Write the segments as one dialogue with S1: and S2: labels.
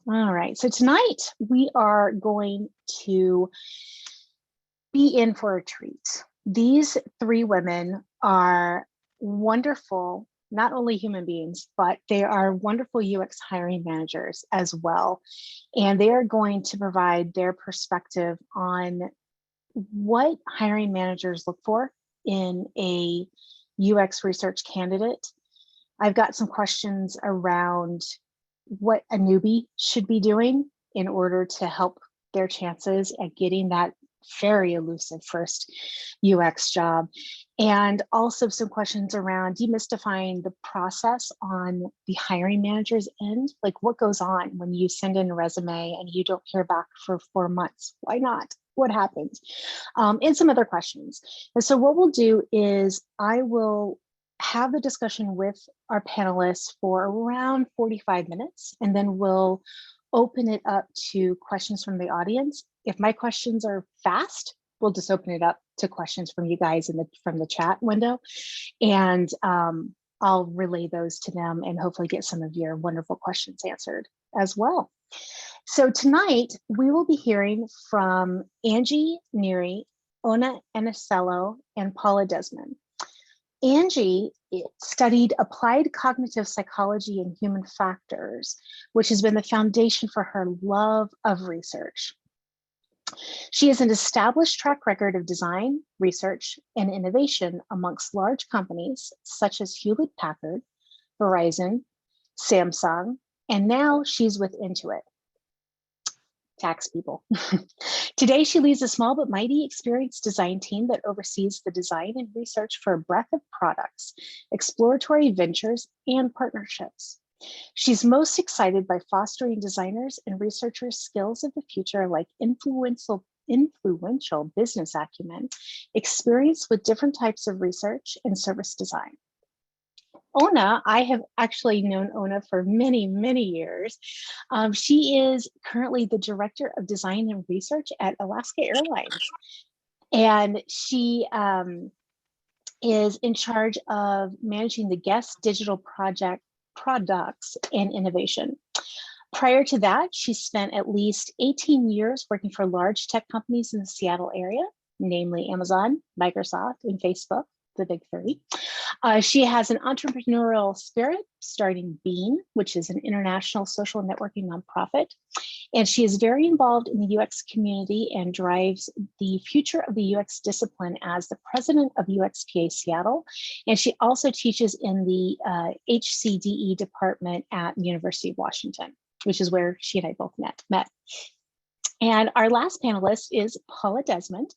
S1: All right, so tonight we are going to be in for a treat. These three women are wonderful, not only human beings, but they are wonderful UX hiring managers as well. And they are going to provide their perspective on what hiring managers look for in a UX research candidate. I've got some questions around what a newbie should be doing in order to help their chances at getting that very elusive first UX job. And also some questions around demystifying the process on the hiring manager's end. Like, what goes on when you send in a resume and you don't hear back for 4 months? Why not? What happens? And some other questions. And so what we'll do is I will have the discussion with our panelists for around 45 minutes, and then we'll open it up to questions from the audience. If my questions are fast, we'll just open it up to questions from you guys from the chat window, and I'll relay those to them and hopefully get some of your wonderful questions answered as well. So tonight we will be hearing from Angie Nery, Ona Anicello, and Paula Desmond. Angie studied applied cognitive psychology and human factors, which has been the foundation for her love of research. She has an established track record of design, research, and innovation amongst large companies such as Hewlett-Packard, Verizon, Samsung, and now she's with Intuit. Tax people. Today, she leads a small but mighty experienced design team that oversees the design and research for a breadth of products, exploratory ventures, and partnerships. She's most excited by fostering designers and researchers' skills of the future like influential business acumen, experience with different types of research, and service design. Ona, I have actually known Ona for many, many years. She is currently the Director of Design and Research at Alaska Airlines. And she is in charge of managing the guest digital products and innovation. Prior to that, she spent at least 18 years working for large tech companies in the Seattle area, namely Amazon, Microsoft, and Facebook, the big three. She has an entrepreneurial spirit, starting Bean, which is an international social networking nonprofit. And she is very involved in the UX community and drives the future of the UX discipline as the president of UXPA Seattle. And she also teaches in the HCDE department at the University of Washington, which is where she and I both met. And our last panelist is Paula Desmond.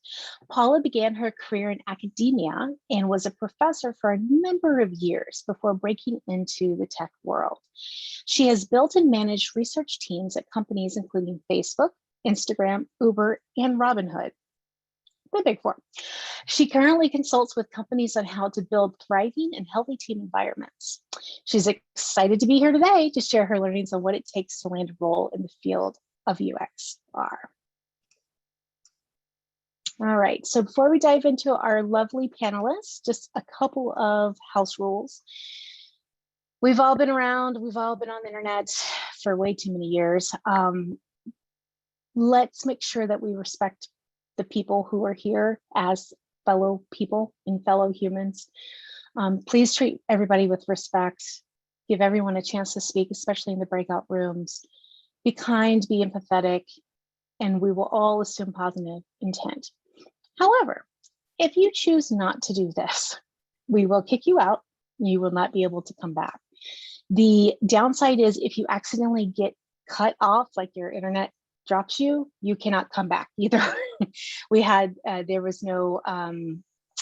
S1: Paula began her career in academia and was a professor for a number of years before breaking into the tech world. She has built and managed research teams at companies including Facebook, Instagram, Uber, and Robinhood, the big four. She currently consults with companies on how to build thriving and healthy team environments. She's excited to be here today to share her learnings on what it takes to land a role in the field of UXR. All right, so before we dive into our lovely panelists, just a couple of house rules. We've all been around, we've all been on the internet for way too many years. Let's make sure that we respect the people who are here as fellow people and fellow humans. Please treat everybody with respect, give everyone a chance to speak, especially in the breakout rooms. Be kind, be empathetic, and we will all assume positive intent. However, if you choose not to do this, we will kick you out. You will not be able to come back. The downside is if you accidentally get cut off, like your internet drops you, you cannot come back either. We had, there was no,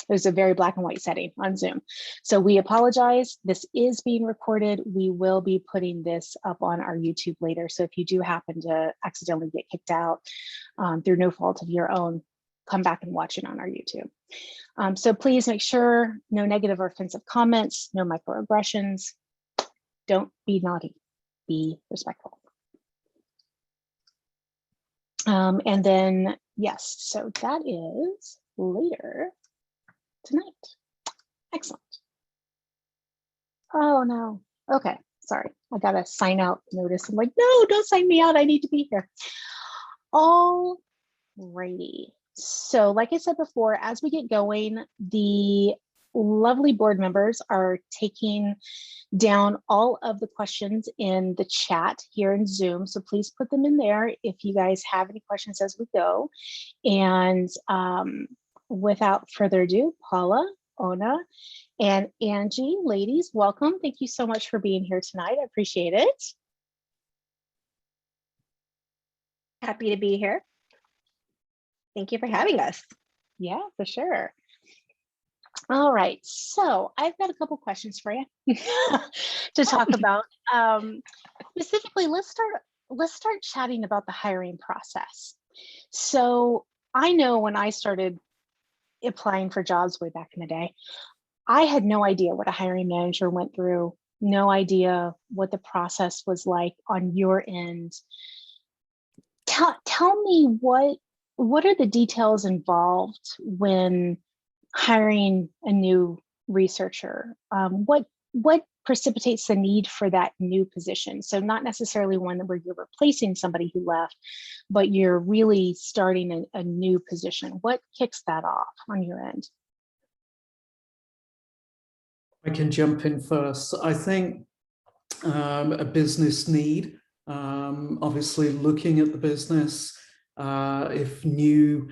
S1: it was a very black and white setting on Zoom. So we apologize. This is being recorded. We will be putting this up on our YouTube later. So if you do happen to accidentally get kicked out through no fault of your own, come back and watch it on our YouTube. So please make sure no negative or offensive comments, no microaggressions. Don't be naughty, be respectful. And then, yes, so that is later tonight. Excellent. Oh no, okay, sorry, I got a sign out notice. I'm like, no, don't sign me out. I need to be here. All righty. So like I said before, as we get going, the lovely board members are taking down all of the questions in the chat here in Zoom. So please put them in there if you guys have any questions as we go. And without further ado, Paula, Ona, and Angie, ladies, welcome. Thank you so much for being here tonight. I appreciate it.
S2: Happy to be here. Thank you for having us.
S1: Yeah, for sure. All right, so I've got a couple questions for you to talk about. Specifically, let's start chatting about the hiring process. So I know when I started applying for jobs way back in the day, I had no idea what a hiring manager went through, no idea what the process was like on your end. Tell me what are the details involved when hiring a new researcher? What precipitates the need for that new position? So not necessarily one where you're replacing somebody who left, but you're really starting a new position. What kicks that off on your end?
S3: I can jump in first. I think a business need, obviously looking at the business, if new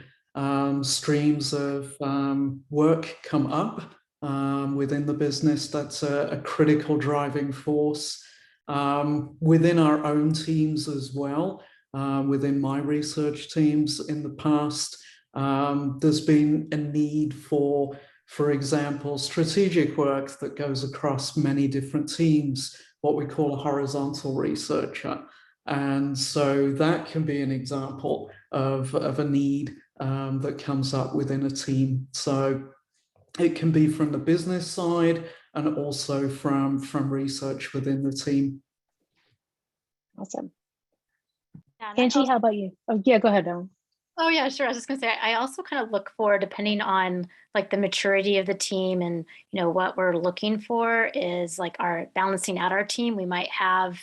S3: streams of work come up within the business, that's a critical driving force. Within our own teams as well, within my research teams in the past, there's been a need for example, strategic work that goes across many different teams, what we call a horizontal researcher. And so that can be an example of a need that comes up within a team. So it can be from the business side and also from research within the team.
S1: Awesome.
S4: Yeah,
S1: Angie, how about you? Oh yeah, go ahead, Ellen.
S4: Oh yeah, sure. I was just gonna say, I also kind of look for, depending on like the maturity of the team and what we're looking for is like our balancing out our team. We might have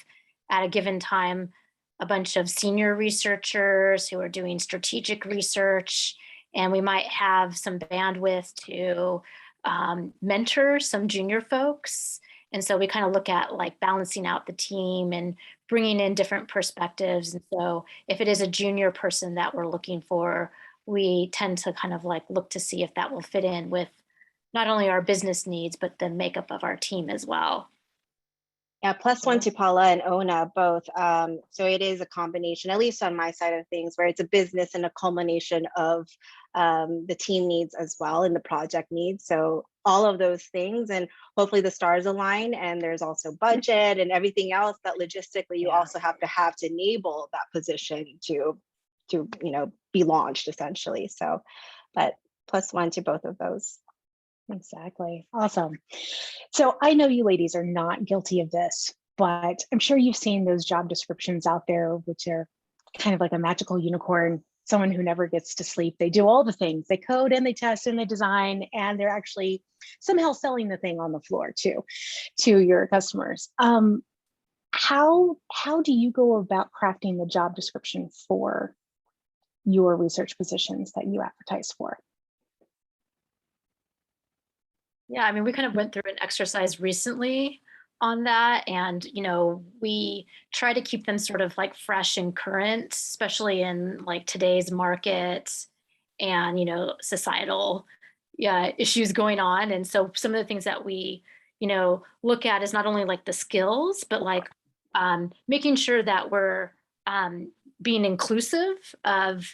S4: at a given time a bunch of senior researchers who are doing strategic research, and we might have some bandwidth to mentor some junior folks. And so we kind of look at like balancing out the team and bringing in different perspectives. And so if it is a junior person that we're looking for, we tend to kind of like look to see if that will fit in with not only our business needs, but the makeup of our team as well.
S2: Yeah, plus one to Paula and Ona both. So it is a combination, at least on my side of things, where it's a business and a culmination of the team needs as well and the project needs. So all of those things, and hopefully the stars align, and there's also budget and everything else that logistically you also have to enable that position to be launched essentially. So, but plus one to both of those.
S1: Exactly. Awesome. So I know you ladies are not guilty of this, but I'm sure you've seen those job descriptions out there, which are kind of like a magical unicorn, someone who never gets to sleep. They do all the things. They code and they test and they design, and they're actually somehow selling the thing on the floor too, to your customers. How do you go about crafting the job description for your research positions that you advertise for?
S4: Yeah, I mean, we kind of went through an exercise recently on that, and we try to keep them sort of like fresh and current, especially in like today's market and societal issues going on. And so some of the things that we look at is not only like the skills, but like making sure that we're being inclusive of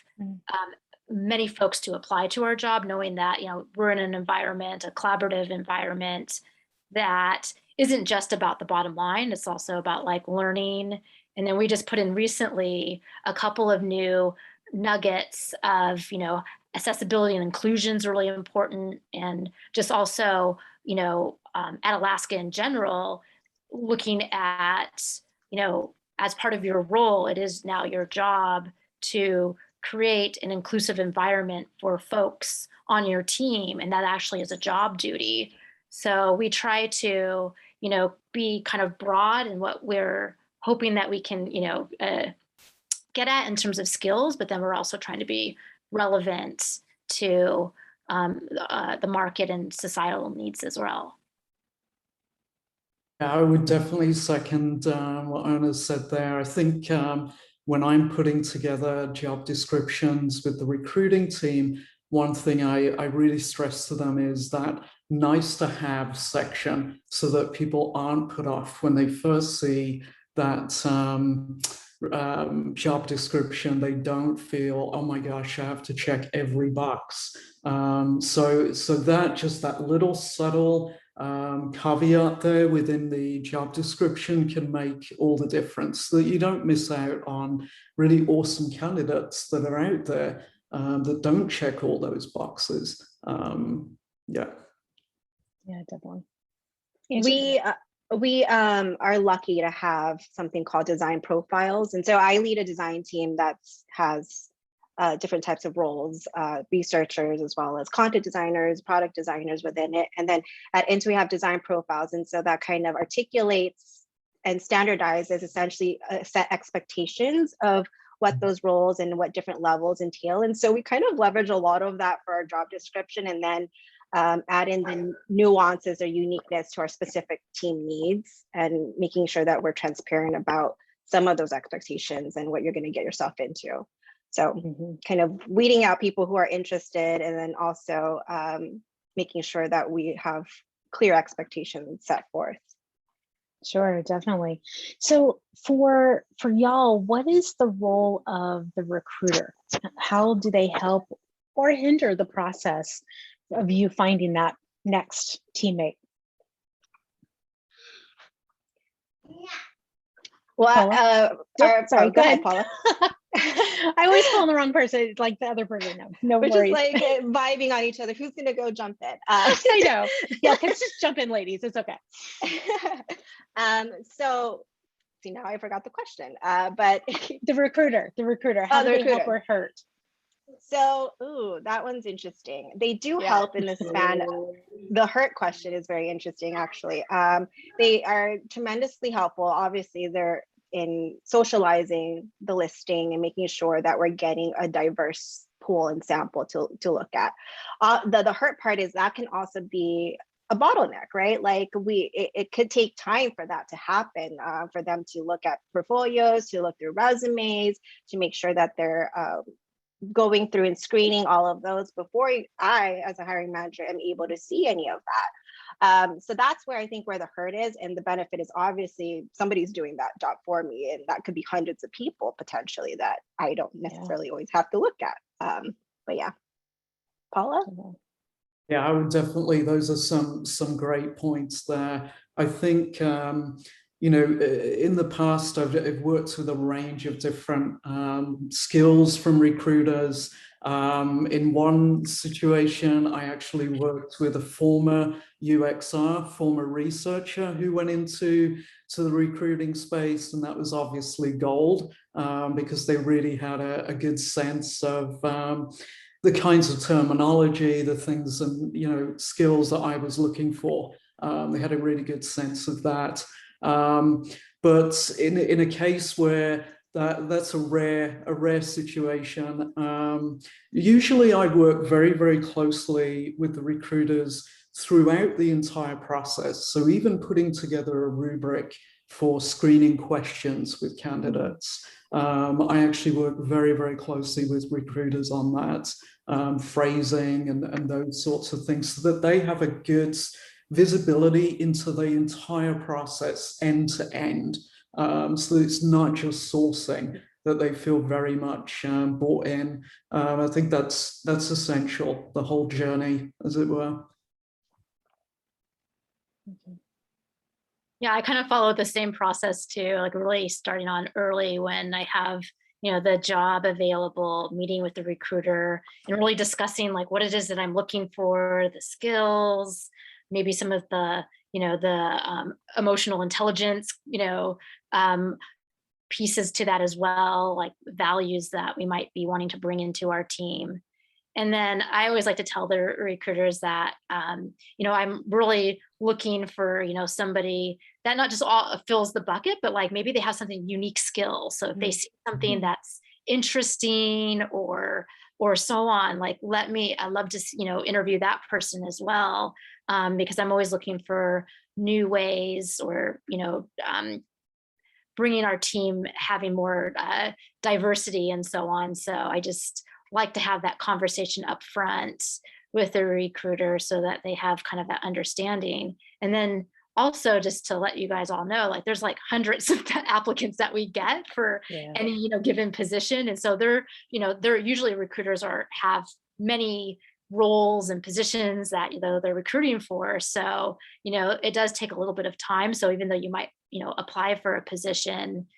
S4: many folks to apply to our job, knowing that we're in an environment, a collaborative environment that isn't just about the bottom line. It's also about like learning. And then we just put in recently a couple of new nuggets of accessibility and inclusion is really important, and just also at Alaska in general, looking at as part of your role, it is now your job to create an inclusive environment for folks on your team, and that actually is a job duty. So we try to, you know, be kind of broad in what we're hoping that we can, you know, get at in terms of skills, but then we're also trying to be relevant to the market and societal needs as well.
S3: Yeah, I would definitely second what Ona said there. I think when I'm putting together job descriptions with the recruiting team, one thing I really stress to them is that nice to have section, so that people aren't put off when they first see that job description. They don't feel, oh my gosh, I have to check every box. So that little subtle caveat there within the job description can make all the difference, so that you don't miss out on really awesome candidates that are out there that don't check all those boxes. Yeah.
S1: Yeah, definitely.
S2: We are lucky to have something called design profiles. And so I lead a design team that has different types of roles, researchers, as well as content designers, product designers within it. And then at Intuit, we have design profiles. And so that kind of articulates and standardizes essentially set expectations of what those roles and what different levels entail. And so we kind of leverage a lot of that for our job description, and then add in the nuances or uniqueness to our specific team needs, and making sure that we're transparent about some of those expectations and what you're going to get yourself into. So kind of weeding out people who are interested, and then also making sure that we have clear expectations set forth.
S1: Sure, definitely. So for y'all, what is the role of the recruiter? How do they help or hinder the process of you finding that next teammate?
S2: Well,
S1: sorry,
S2: go ahead, Paula.
S1: I always call the wrong person. It's like the other person. No
S2: We're
S1: worries.
S2: just like vibing on each other. Who's going to go jump in?
S1: I know. Yeah, let's just jump in, ladies. It's okay.
S2: So, see, now I forgot the question. But
S1: the recruiter. How do they help or hurt?
S2: So, that one's interesting. They do help in the span. The hurt question is very interesting, actually. They are tremendously helpful. Obviously, they're in socializing the listing and making sure that we're getting a diverse pool and sample to look at. The hurt part is that can also be a bottleneck, right? Like it could take time for that to happen, for them to look at portfolios, to look through resumes, to make sure that they're going through and screening all of those before I, as a hiring manager, am able to see any of that. So that's where I think where the hurt is, and the benefit is obviously somebody's doing that job for me, and that could be hundreds of people potentially that I don't necessarily always have to look at. But yeah, Paula?
S3: Yeah, I would definitely, those are some great points there. I think, you know, in the past, I've worked with a range of different skills from recruiters. In one situation, I actually worked with a former UXR, former researcher who went into the recruiting space, and that was obviously gold, because they really had a good sense of the kinds of terminology, the things and, you know, skills that I was looking for. They had a really good sense of that. But in a case where that's a rare situation, usually I work very, very closely with the recruiters throughout the entire process. So even putting together a rubric for screening questions with candidates, I actually work very, very closely with recruiters on that, phrasing and those sorts of things, so that they have a good visibility into the entire process end to end. So it's not just sourcing, that they feel very much bought in. I think that's essential, the whole journey, as it were.
S4: Yeah, I kind of follow the same process too, like really starting on early when I have, you know, the job available, meeting with the recruiter and really discussing like what it is that I'm looking for, the skills, maybe some of the, you know, the emotional intelligence, you know, pieces to that as well, like values that we might be wanting to bring into our team. And then I always like to tell the recruiters that, you know, I'm really looking for, you know, somebody that not just all fills the bucket, but like maybe they have something unique skill. So if they see something that's interesting or so on, like I love to, you know, interview that person as well, because I'm always looking for new ways or, you know, bringing our team, having more diversity and so on. So I just like to have that conversation up front with the recruiter so that they have kind of that understanding. And then also just to let you guys all know, like there's like hundreds of applicants that we get for any, you know, given position. And so they're, you know, they're usually recruiters have many roles and positions that, you know, they're recruiting for. So, you know, it does take a little bit of time. So even though you might, you know, apply for a position,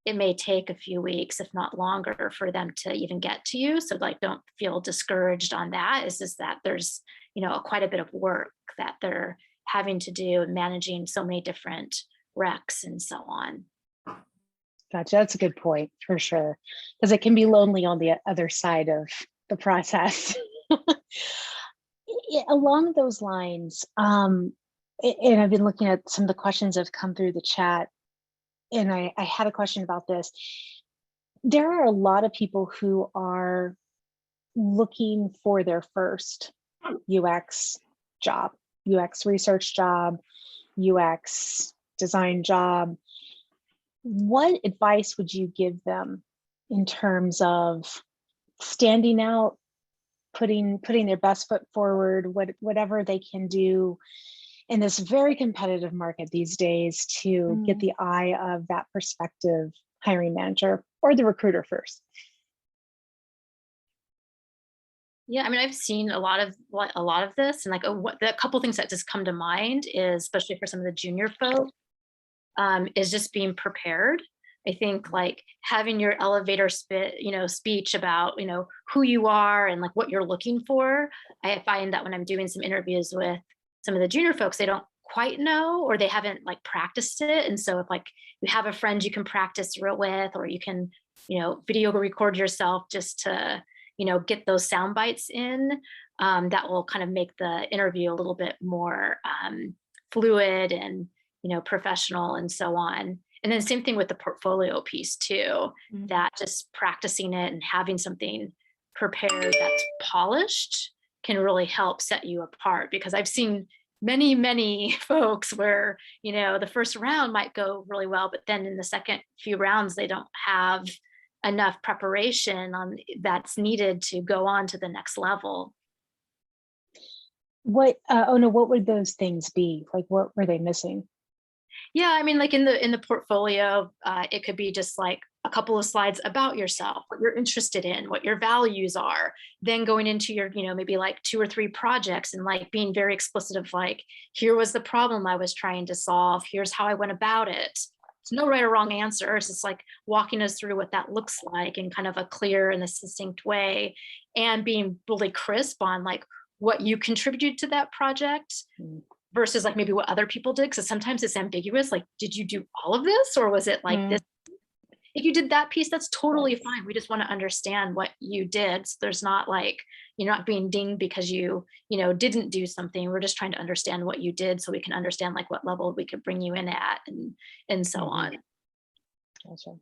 S4: it may take a few weeks, if not longer, for them to even get to you. So like, don't feel discouraged on that. It's just that there's, you know, quite a bit of work that they're having to do, managing so many different recs and so on.
S1: Gotcha. That's a good point for sure, because it can be lonely on the other side of the process. Along those lines, and I've been looking at some of the questions that have come through the chat, and I had a question about this. There are a lot of people who are looking for their first UX job, UX research job, UX design job. What advice would you give them in terms of standing out, putting their best foot forward, whatever they can do in this very competitive market these days to get the eye of that prospective hiring manager or the recruiter first?
S4: Yeah, I mean, I've seen a lot of this, and like the couple things that just come to mind is, especially for some of the junior folks, is just being prepared. I think like having your elevator speech about, you know, who you are and like what you're looking for. I find that when I'm doing some interviews with some of the junior folks, they don't quite know, or they haven't like practiced it. And so if like you have a friend you can practice with, or you can, you know, video record yourself just to, you know, get those sound bites in, that will kind of make the interview a little bit more fluid and, you know, professional and so on. And then same thing with the portfolio piece too, that just practicing it and having something prepared that's polished can really help set you apart. Because I've seen many folks where, you know, the first round might go really well, but then in the second few rounds, they don't have enough preparation that's needed to go on to the next level.
S1: What would those things be? Like, what were they missing?
S4: Yeah, I mean, like in the portfolio, it could be just like a couple of slides about yourself, what you're interested in, what your values are, then going into your, you know, maybe like 2 or 3 projects and like being very explicit of like, here was the problem I was trying to solve, here's how I went about it. There's no right or wrong answer. It's just like walking us through what that looks like in kind of a clear and a succinct way, and being really crisp on like what you contributed to that project versus like maybe what other people did. Because sometimes it's ambiguous. Like, did you do all of this, or was it like this? If you did that piece, that's totally fine. We just want to understand what you did. So there's not like, you're not being dinged because you didn't do something. We're just trying to understand what you did so we can understand like what level we could bring you in at and so on.
S1: Gotcha.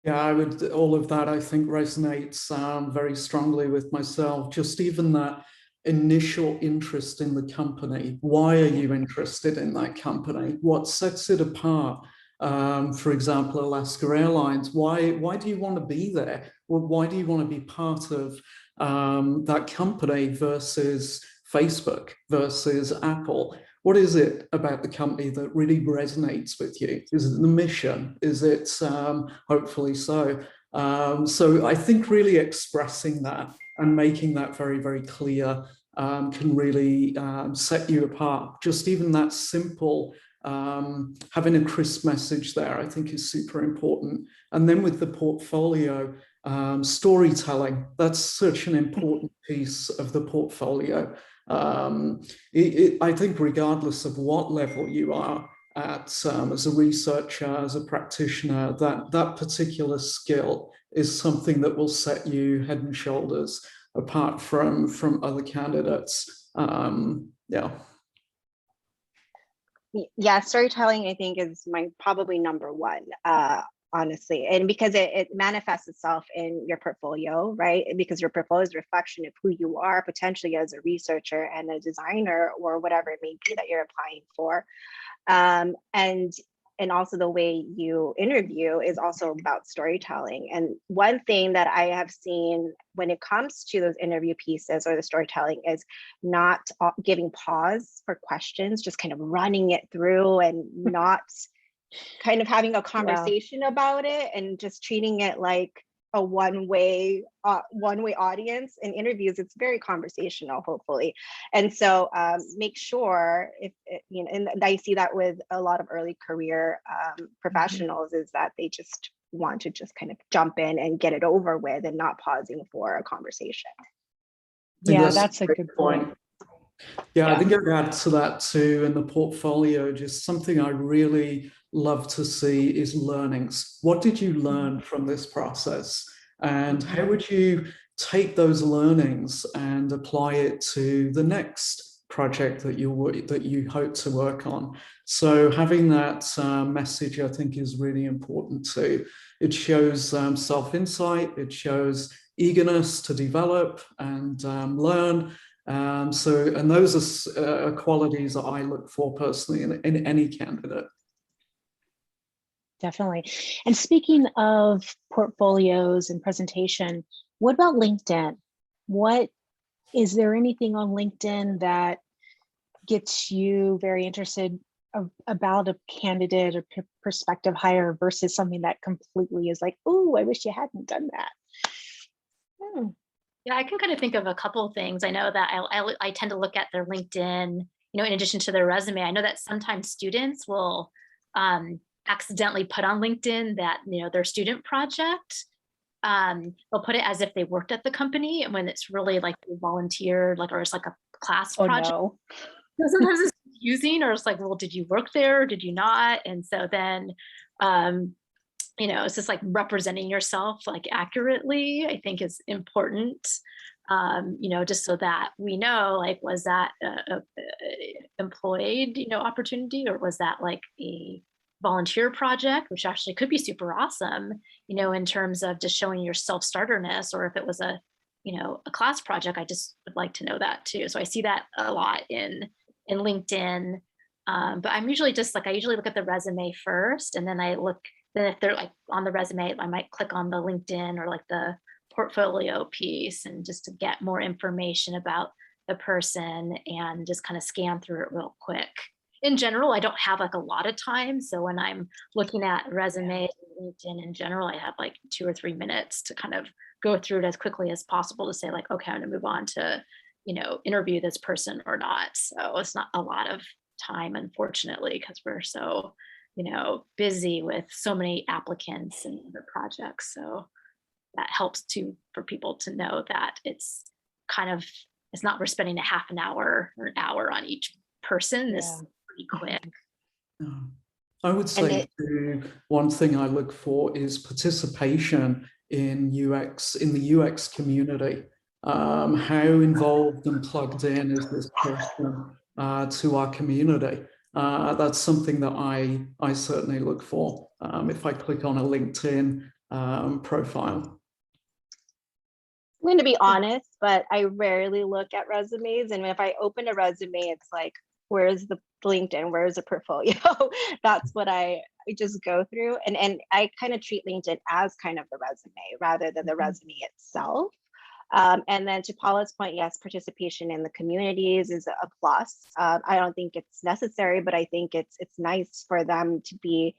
S3: Yeah, all of that I think resonates very strongly with myself. Just even that initial interest in the company. Why are you interested in that company? What sets it apart? For example, Alaska Airlines, why do you want to be there? Well, why do you want to be part of that company versus Facebook, versus Apple? What is it about the company that really resonates with you? Is it the mission? Is it hopefully so? So I think really expressing that and making that very, very clear can really set you apart. Just even that simple having a crisp message there, I think, is super important. And then with the portfolio, storytelling, that's such an important piece of the portfolio. I think regardless of what level you are at as a researcher, as a practitioner, that particular skill is something that will set you head and shoulders apart from other candidates. Yeah.
S2: Yeah, storytelling, I think, is my probably number one, honestly. And because it manifests itself in your portfolio, right? Because your portfolio is a reflection of who you are potentially as a researcher and a designer or whatever it may be that you're applying for. And also the way you interview is also about storytelling. And one thing that I have seen when it comes to those interview pieces or the storytelling is not giving pause for questions, just kind of running it through and not kind of having a conversation about it and just treating it like a one-way audience. In interviews, it's very conversational, hopefully. And so make sure, if you know, and I see that with a lot of early career professionals, is that they just want to just kind of jump in and get it over with and not pausing for a conversation.
S1: Yeah, that's a good point.
S3: Yeah, I think I'd add to that too in the portfolio, just something I really love to see is learnings. What did you learn from this process? And how would you take those learnings and apply it to the next project that you hope to work on? So having that message, I think, is really important too. It shows self-insight, it shows eagerness to develop and learn. And those are qualities that I look for personally in any candidate.
S1: Definitely. And speaking of portfolios and presentation, what about LinkedIn? Is there anything on LinkedIn that gets you very interested about a candidate or prospective hire versus something that completely is like, oh, I wish you hadn't done that?
S4: Yeah, I can kind of think of a couple of things. I know that I tend to look at their LinkedIn, you know, in addition to their resume. I know that sometimes students will accidentally put on LinkedIn that, you know, their student project. They'll put it as if they worked at the company, and when it's really like volunteer, like, or it's like a class project.
S1: No.
S4: So sometimes it's confusing, or it's like, well, did you work there or did you not? And so then, you know, it's just like representing yourself like accurately, I think is important. You know, just so that we know, like, was that a employed, you know, opportunity, or was that like a volunteer project, which actually could be super awesome, you know, in terms of just showing your self-starterness, or if it was a, you know, a class project, I just would like to know that too. So I see that a lot in LinkedIn. But I'm usually just like, I usually look at the resume first, and then then if they're like on the resume, I might click on the LinkedIn or like the portfolio piece, and just to get more information about the person and just kind of scan through it real quick. In general, I don't have like a lot of time. So when I'm looking at resumes and LinkedIn in general, I have like 2 or 3 minutes to kind of go through it as quickly as possible to say like, okay, I'm gonna move on to, you know, interview this person or not. So it's not a lot of time, unfortunately, because we're so, you know, busy with so many applicants and other projects. So that helps too, for people to know that it's kind of, it's not, we're spending a half an hour or an hour on each person. This is pretty quick.
S3: I would say too, one thing I look for is participation in the UX community. How involved and plugged in is this person to our community? That's something that I certainly look for if I click on a LinkedIn profile.
S2: I'm going to be honest, but I rarely look at resumes. And if I open a resume, it's like, where's the LinkedIn? Where's the portfolio? That's what I just go through. And I kind of treat LinkedIn as kind of the resume rather than the resume itself. And then to Paula's point, yes, participation in the communities is a plus. I don't think it's necessary, but I think it's nice for them to be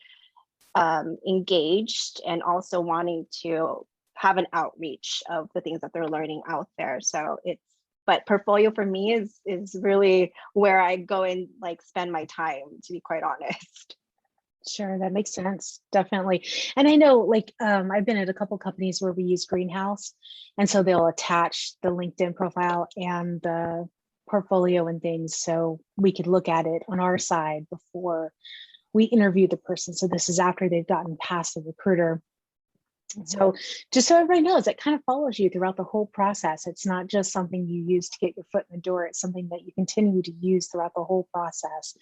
S2: engaged and also wanting to have an outreach of the things that they're learning out there. So but portfolio for me is really where I go and like spend my time, to be quite honest.
S1: Sure, that makes sense. Definitely. And I know, like, I've been at a couple companies where we use Greenhouse, and so they'll attach the LinkedIn profile and the portfolio and things, so we could look at it on our side before we interview the person. So this is after they've gotten past the recruiter. So just so everybody knows, it kind of follows you throughout the whole process. It's not just something you use to get your foot in the door. It's something that you continue to use throughout the whole process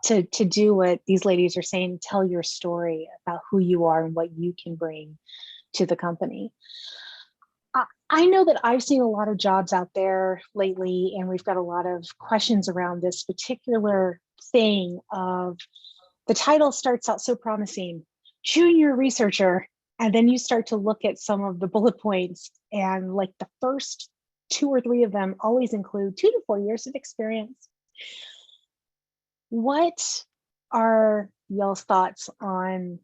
S1: to do what these ladies are saying, tell your story about who you are and what you can bring to the company. I know that I've seen a lot of jobs out there lately, and we've got a lot of questions around this particular thing of the title starts out so promising, junior researcher, and then you start to look at some of the bullet points, and like the first 2 or 3 of them always include 2 to 4 years of experience. What are y'all's thoughts on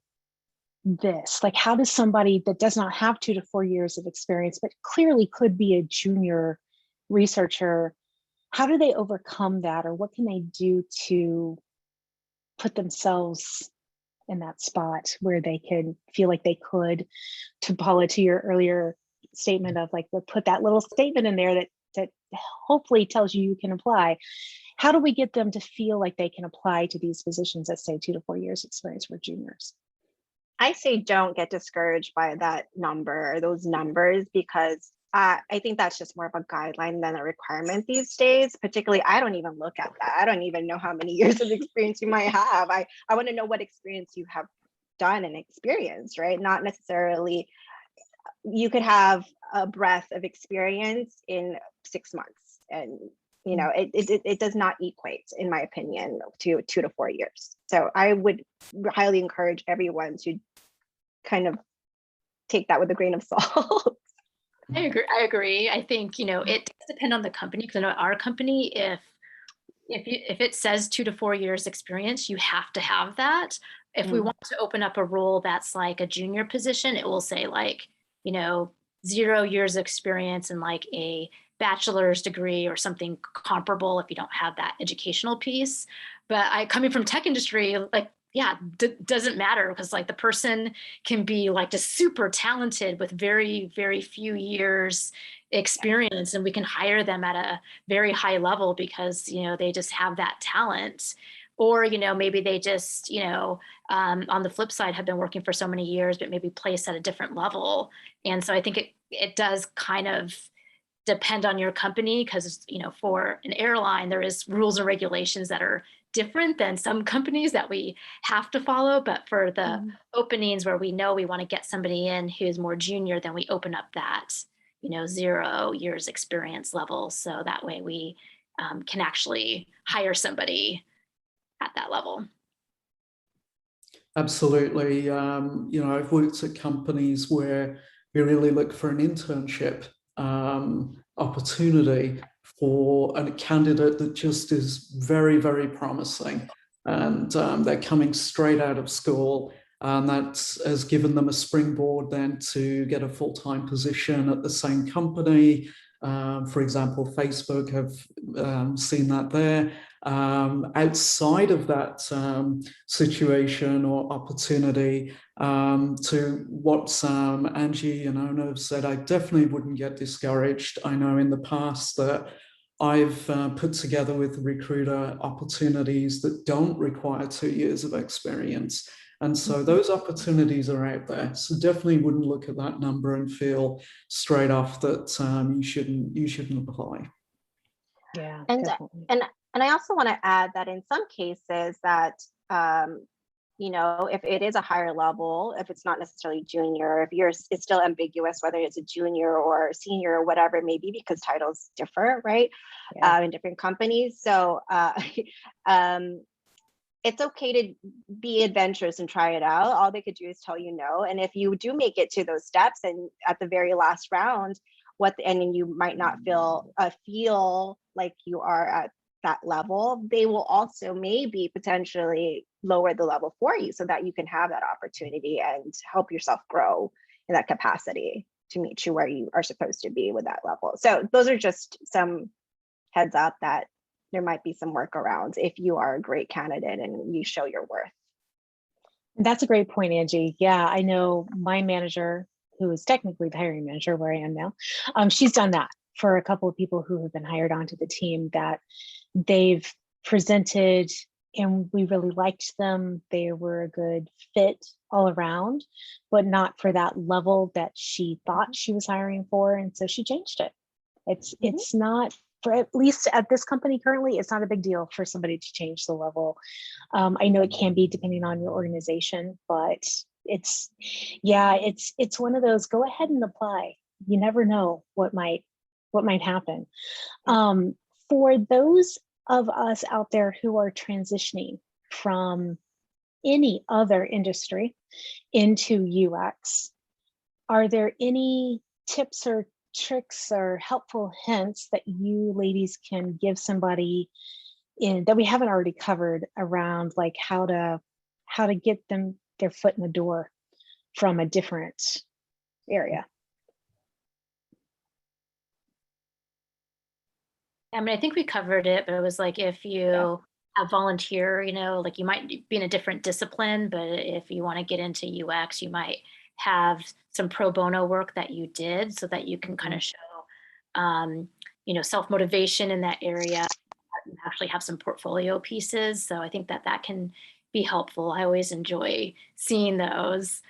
S1: this? Like, how does somebody that does not have 2 to 4 years of experience, but clearly could be a junior researcher, how do they overcome that, or what can they do to put themselves in that spot where they can feel like they could, to Paula, to your earlier statement of like, we'll put that little statement in there that hopefully tells you can apply. How do we get them to feel like they can apply to these positions that say 2 to 4 years experience for juniors?
S2: I say don't get discouraged by that number or those numbers, because I think that's just more of a guideline than a requirement these days. Particularly, I don't even look at that. I don't even know how many years of experience you might have. I want to know what experience you have done and experienced, right? Not necessarily, you could have a breadth of experience in 6 months, and you know, it does not equate, in my opinion, to 2 to 4 years. So I would highly encourage everyone to kind of take that with a grain of salt.
S4: I agree. I think, you know, it does depend on the company, because I know our company, if it says 2 to 4 years experience, you have to have that. If we want to open up a role that's like a junior position, it will say like, you know, 0 years experience and like a bachelor's degree or something comparable if you don't have that educational piece. But coming from tech industry, like, yeah, doesn't matter, because like the person can be like just super talented with very, very few years experience, and we can hire them at a very high level because, you know, they just have that talent. Or, you know, maybe they just, you know, on the flip side have been working for so many years, but maybe placed at a different level. And so I think it does kind of depend on your company, because, you know, for an airline, there is rules and regulations that are different than some companies that we have to follow. But for the openings where we know we want to get somebody in who's more junior, then we open up that, you know, 0 years experience level. So that way we can actually hire somebody at that level.
S3: Absolutely. You know, I've worked at companies where we really look for an internship opportunity for a candidate that just is very, very promising, and they're coming straight out of school, and that has given them a springboard then to get a full-time position at the same company. For example, Facebook have seen that there. Outside of that situation or opportunity, to what Angie and Ona have said, I definitely wouldn't get discouraged. I know in the past that I've put together with the recruiter opportunities that don't require 2 years of experience. And so those opportunities are out there. So definitely wouldn't look at that number and feel straight off that you shouldn't apply.
S1: Yeah,
S2: and
S1: definitely.
S2: and I also want to add that in some cases that you know, if it is a higher level, if it's not necessarily junior, if it's still ambiguous whether it's a junior or senior or whatever it may be, because titles differ, right?
S1: Yeah.
S2: In different companies. So it's okay to be adventurous and try it out. All they could do is tell you no. And if you do make it to those steps and at the very last round, and then you might not feel like you are at that level, they will also maybe potentially lower the level for you so that you can have that opportunity and help yourself grow in that capacity to meet you where you are supposed to be with that level. So those are just some heads up that there might be some workarounds if you are a great candidate and you show your worth.
S1: That's a great point, Angie. Yeah, I know my manager, who is technically the hiring manager where I am now, she's done that for a couple of people who have been hired onto the team, that they've presented and we really liked them. They were a good fit all around, but not for that level that she thought she was hiring for. And so she changed it. It's not, for at least at this company currently, it's not a big deal for somebody to change the level. I know it can be depending on your organization, but it's one of those, go ahead and apply. You never know what might happen. For those of us out there who are transitioning from any other industry into UX, are there any tips or tricks or helpful hints that you ladies can give somebody in that we haven't already covered around, like how to get them their foot in the door from a different area?
S4: I mean, I think we covered it, but it was like, if you have volunteer, you know, like you might be in a different discipline, but if you want to get into UX, you might have some pro bono work that you did so that you can kind of show, you know, self-motivation in that area. You actually have some portfolio pieces. So I think that that can be helpful. I always enjoy seeing those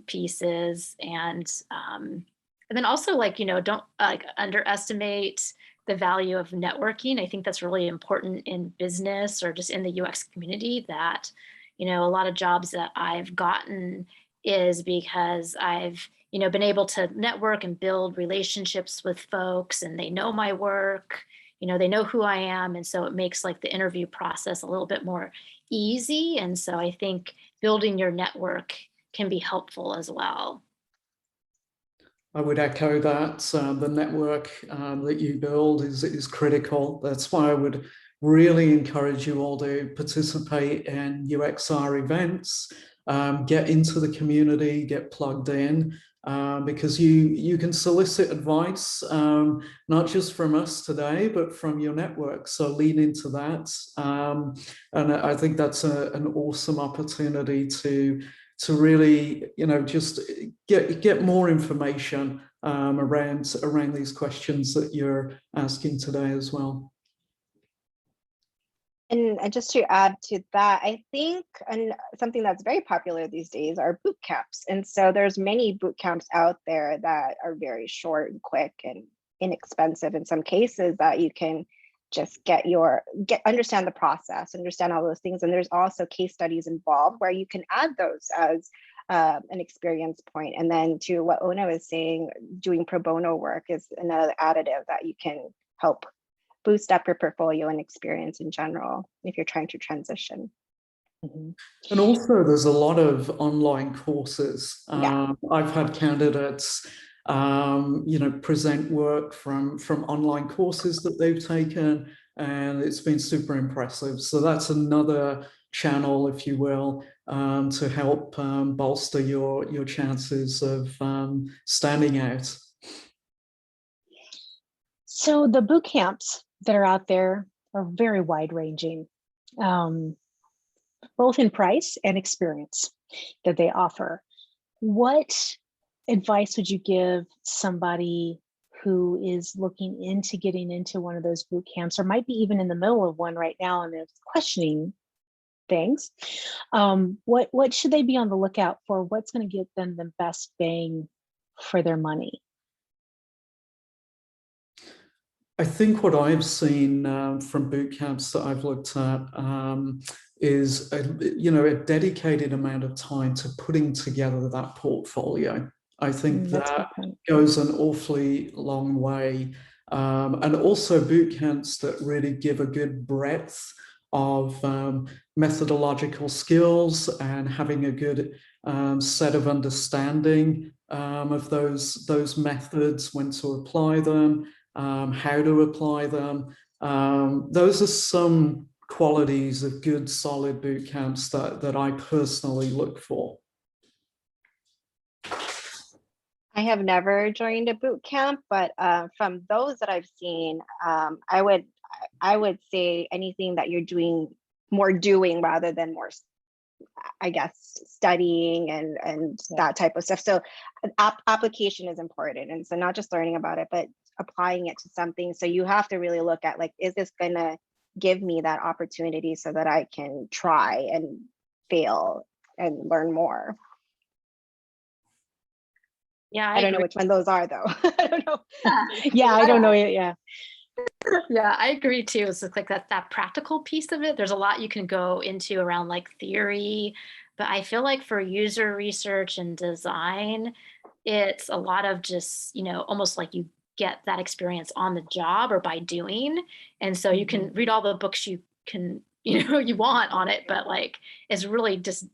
S4: pieces. And then also, like, you know, don't like underestimate the value of networking. I think that's really important in business or just in the UX community, that, you know, a lot of jobs that I've gotten is because I've, you know, been able to network and build relationships with folks, and they know my work, you know, they know who I am. And so it makes like the interview process a little bit more easy. And so I think building your network can be helpful as well.
S3: I would echo that. The network that you build is critical. That's why I would really encourage you all to participate in UXR events, get into the community, get plugged in, because you can solicit advice, not just from us today, but from your network. So lean into that. And I think that's an awesome opportunity to really, you know, just get more information around these questions that you're asking today as well.
S2: And just to add to that, I think something that's very popular these days are boot camps. And so there's many boot camps out there that are very short and quick and inexpensive in some cases, that you can just understand the process, understand all those things. And there's also case studies involved where you can add those as an experience point. And then to what Ona was saying, doing pro bono work is another additive that you can help boost up your portfolio and experience in general if you're trying to transition.
S3: And also there's a lot of online courses. I've had candidates you know, present work from online courses that they've taken, and it's been super impressive. So that's another channel, if you will, to help bolster your chances of standing out.
S1: So the boot camps that are out there are very wide ranging, both in price and experience that they offer. What advice would you give somebody who is looking into getting into one of those boot camps, or might be even in the middle of one right now and they're questioning things? What should they be on the lookout for? What's going to get them the best bang for their money?
S3: I think what I've seen from boot camps that I've looked at is a dedicated amount of time to putting together that portfolio. I think that goes an awfully long way. And also boot camps that really give a good breadth of methodological skills and having a good set of understanding of those methods, when to apply them, how to apply them. Those are some qualities of good, solid boot camps that I personally look for.
S2: I have never joined a boot camp, but from those that I've seen, I would say anything that you're doing rather than more, I guess, studying and that type of stuff. So application is important. And so not just learning about it, but applying it to something. So you have to really look at, like, is this going to give me that opportunity so that I can try and fail and learn more.
S4: Yeah,
S2: I don't know which one those are though. I don't know.
S1: Yeah, I don't know. Yeah.
S4: Yeah, I agree too. It's like that practical piece of it. There's a lot you can go into around like theory, but I feel like for user research and design, it's a lot of just, almost like you get that experience on the job or by doing. And so you can read all the books you can, you want on it, but like it's really just,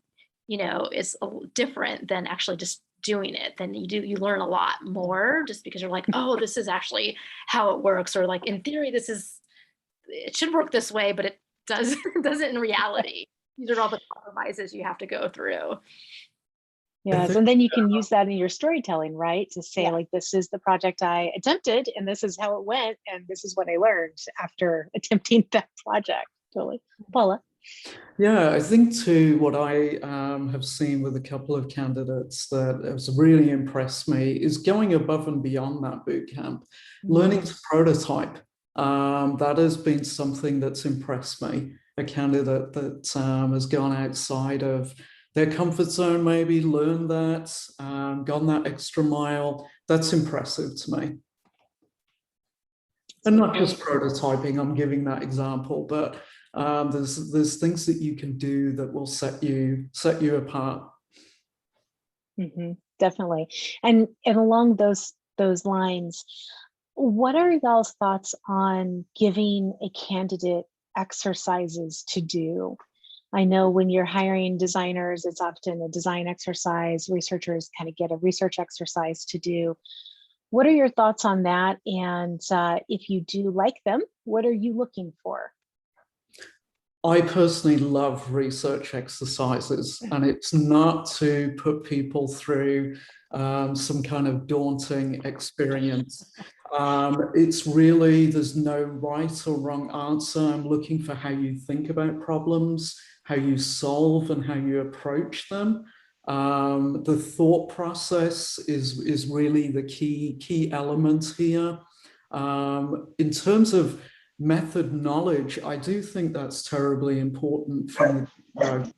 S4: it's different than actually just doing it. Then you learn a lot more just because you're like, oh, this is actually how it works, or like in theory it should work this way, but it doesn't in reality. These are all the compromises you have to go through.
S1: Yes, and then you can use that in your storytelling, right? To say like, this is the project I attempted and this is how it went and this is what I learned after attempting that project. Totally. Paula?
S3: Yeah, I think too, what I have seen with a couple of candidates that has really impressed me is going above and beyond that boot camp, learning to prototype. That has been something that's impressed me. A candidate that has gone outside of their comfort zone, maybe learned that, gone that extra mile. That's impressive to me. And not just prototyping, I'm giving that example, but there's things that you can do that will set you apart.
S1: Definitely. And along those lines, what are y'all's thoughts on giving a candidate exercises to do? I know when you're hiring designers, it's often a design exercise. Researchers kind of get a research exercise to do. What are your thoughts on that? And if you do like them, what are you looking for?
S3: I personally love research exercises, and it's not to put people through some kind of daunting experience. It's really, there's no right or wrong answer. I'm looking for how you think about problems, how you solve and how you approach them. The thought process is really the key element here. In terms of method knowledge, I do think that's terribly important from the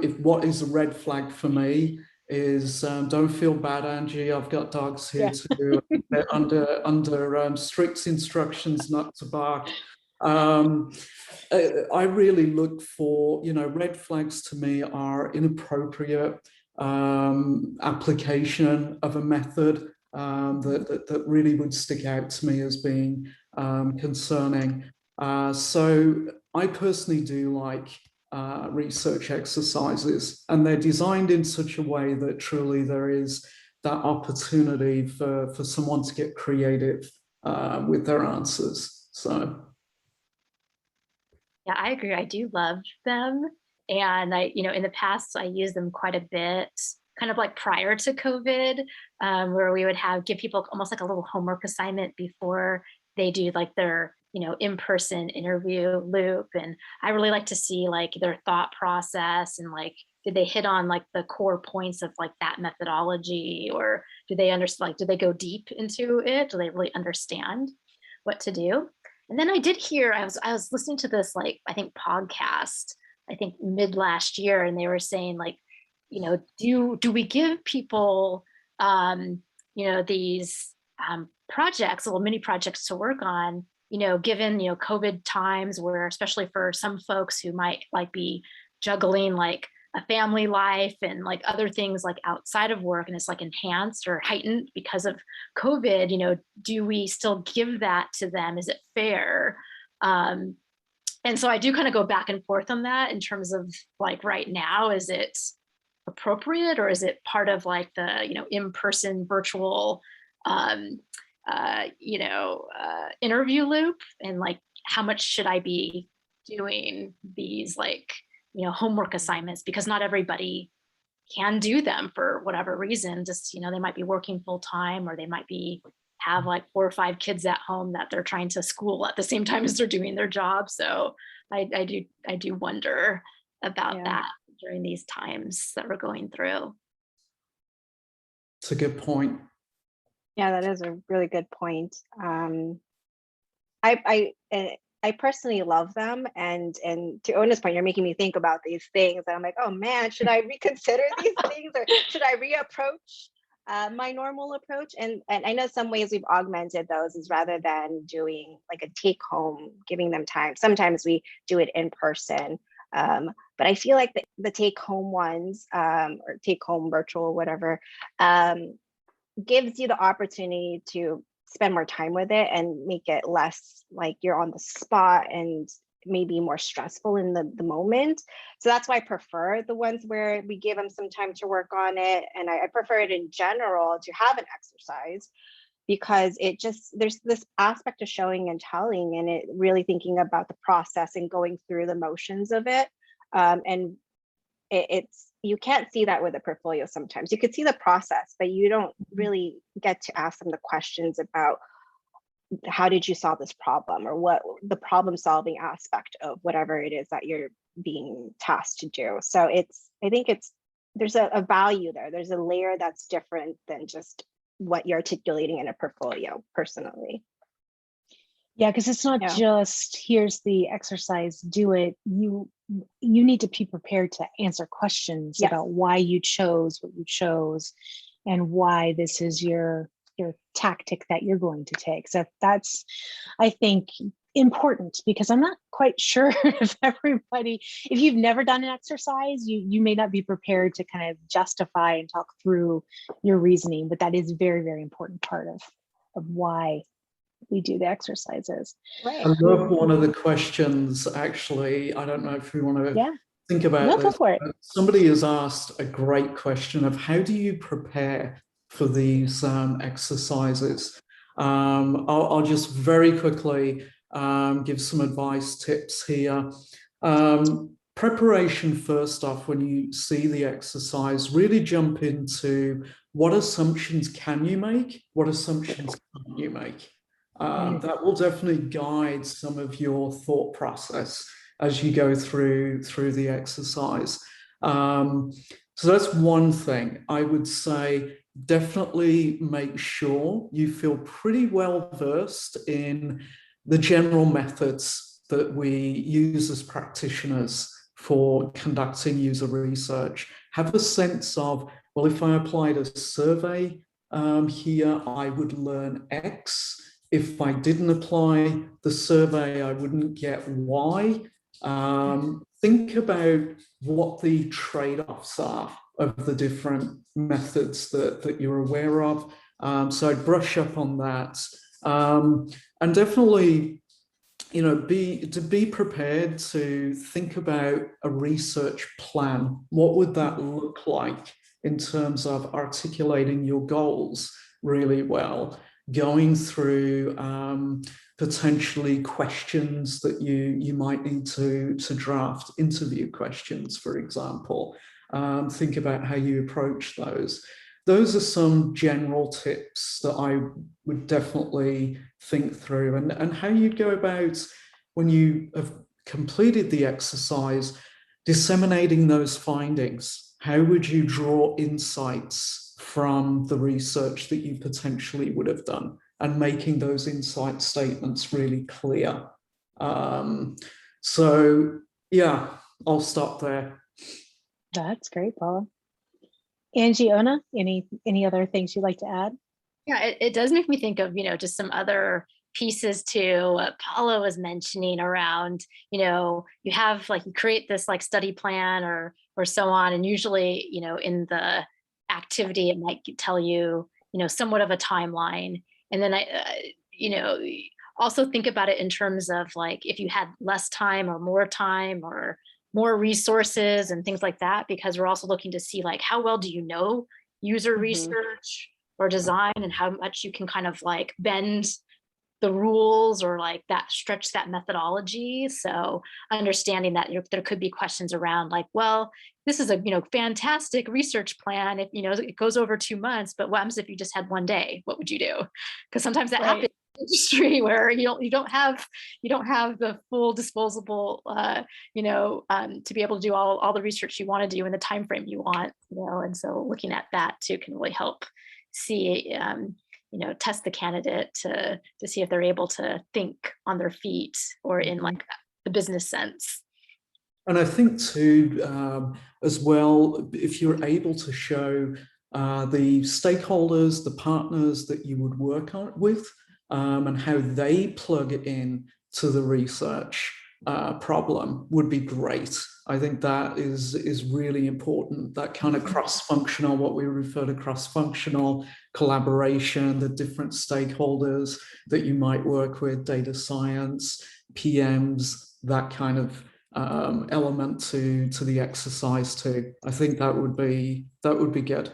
S3: if what is a red flag for me is don't feel bad, Angie. I've got dogs here too. They're under strict instructions not to bark. I really look for, red flags to me are inappropriate application of a method that really would stick out to me as being concerning. So I personally do like research exercises, and they're designed in such a way that truly there is that opportunity for someone to get creative with their answers. So.
S4: Yeah, I agree. I do love them. And in the past, I used them quite a bit, kind of like prior to COVID, where we would give people almost like a little homework assignment before they do like their, in-person interview loop. And I really like to see like their thought process and like, did they hit on like the core points of like that methodology, or do they understand, like, do they go deep into it? Do they really understand what to do? And then I did hear, I was listening to this, like, I think podcast, I think mid last year, and they were saying like, do we give people, these projects, little mini projects to work on, given, COVID times where, especially for some folks who might like be juggling like a family life and like other things like outside of work, and it's like enhanced or heightened because of COVID, do we still give that to them? Is it fair? And so I do kind of go back and forth on that in terms of like right now, is it appropriate, or is it part of like the, in-person virtual, interview loop? And like, how much should I be doing these like, homework assignments, because not everybody can do them for whatever reason. Just, they might be working full time, or they might have like 4 or 5 kids at home that they're trying to school at the same time as they're doing their job. So I do wonder about that during these times that we're going through.
S3: It's a good point.
S2: Yeah, that is a really good point. I I personally love them, and to Ona's point, you're making me think about these things, and I'm like, oh man, should I reconsider these things, or should I reapproach my normal approach? And I know some ways we've augmented those is rather than doing like a take home, giving them time. Sometimes we do it in person, but I feel like the take home ones, or take home virtual, whatever, gives you the opportunity to spend more time with it and make it less like you're on the spot and maybe more stressful in the moment. So that's why I prefer the ones where we give them some time to work on it. And I prefer it in general to have an exercise, because it just, there's this aspect of showing and telling, and it really thinking about the process and going through the motions of it. And it's, you can't see that with a portfolio sometimes. You could see the process, but you don't really get to ask them the questions about how did you solve this problem, or what the problem solving aspect of whatever it is that you're being tasked to do. So it's, I think it's, there's a value there. There's a layer that's different than just what you're articulating in a portfolio personally.
S1: Yeah, because it's not just here's the exercise, do it. You need to be prepared to answer questions about why you chose what you chose and why this is your tactic that you're going to take. So that's, I think, important, because I'm not quite sure if everybody, if you've never done an exercise, you may not be prepared to kind of justify and talk through your reasoning, but that is very, very important part of why we do the exercises.
S2: Right.
S3: I love one of the questions, actually. I don't know if we want to think about this.
S1: Go for it.
S3: Somebody has asked a great question of how do you prepare for these exercises? I'll just very quickly give some advice, tips here. Preparation, first off, when you see the exercise, really jump into what assumptions can you make, what assumptions can't you make. That will definitely guide some of your thought process as you go through the exercise. So that's one thing. I would say definitely make sure you feel pretty well versed in the general methods that we use as practitioners for conducting user research. Have a sense of, well, if I applied a survey here, I would learn X. If I didn't apply the survey, I wouldn't get Y. Think about what the trade-offs are of the different methods that you're aware of. So I'd brush up on that. And definitely, you know, be prepared to think about a research plan. What would that look like in terms of articulating your goals really well? Going through potentially questions that you might need to draft, interview questions, for example. Think about how you approach those. Those are some general tips that I would definitely think through, and how you'd go about when you have completed the exercise, disseminating those findings. How would you draw insights from the research that you potentially would have done, and making those insight statements really clear? So yeah, I'll stop there.
S1: That's great, Paula. Angie, Ona, any other things you'd like to add?
S4: Yeah, it does make me think of, you know, just some other pieces to what Paula was mentioning around, you know, you have like, you create this like study plan or so on. And usually, you know, in the activity, it might tell you, you know, somewhat of a timeline. And then you know, also think about it in terms of like, if you had less time or more resources and things like that, because we're also looking to see like, how well do you know user research or design, and how much you can kind of like bend the rules or like that stretch that methodology. So understanding that there could be questions around like, well, this is a, you know, fantastic research plan. If, you know, it goes over 2 months, but what happens if you just had 1 day? What would you do? Because sometimes that happens in industry where you don't have the full disposable, you know, to be able to do all the research you want to do in the time frame you want, you know, and so looking at that too can really help see test the candidate to see if they're able to think on their feet or in like the business sense.
S3: And I think too, as well, if you're able to show the stakeholders, the partners that you would work with, and how they plug it in to the research problem would be great. I think that is really important, that kind of cross-functional, what we refer to cross-functional collaboration, the different stakeholders that you might work with, data science, PMs, that kind of element to the exercise too. I think that would be good.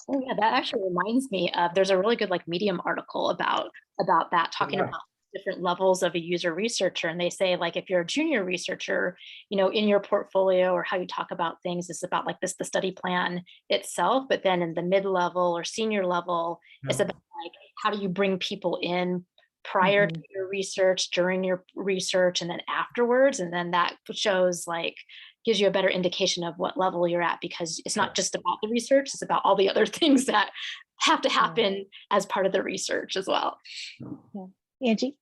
S4: Oh yeah, that actually reminds me of, there's a really good like Medium article about that, talking about different levels of a user researcher. And they say, like, if you're a junior researcher, in your portfolio or how you talk about things is about like this, the study plan itself, but then in the mid-level or senior level, it's about like, how do you bring people in prior to your research, during your research, and then afterwards. And then that shows, like, gives you a better indication of what level you're at, because it's not just about the research, it's about all the other things that have to happen as part of the research as well.
S1: Angie?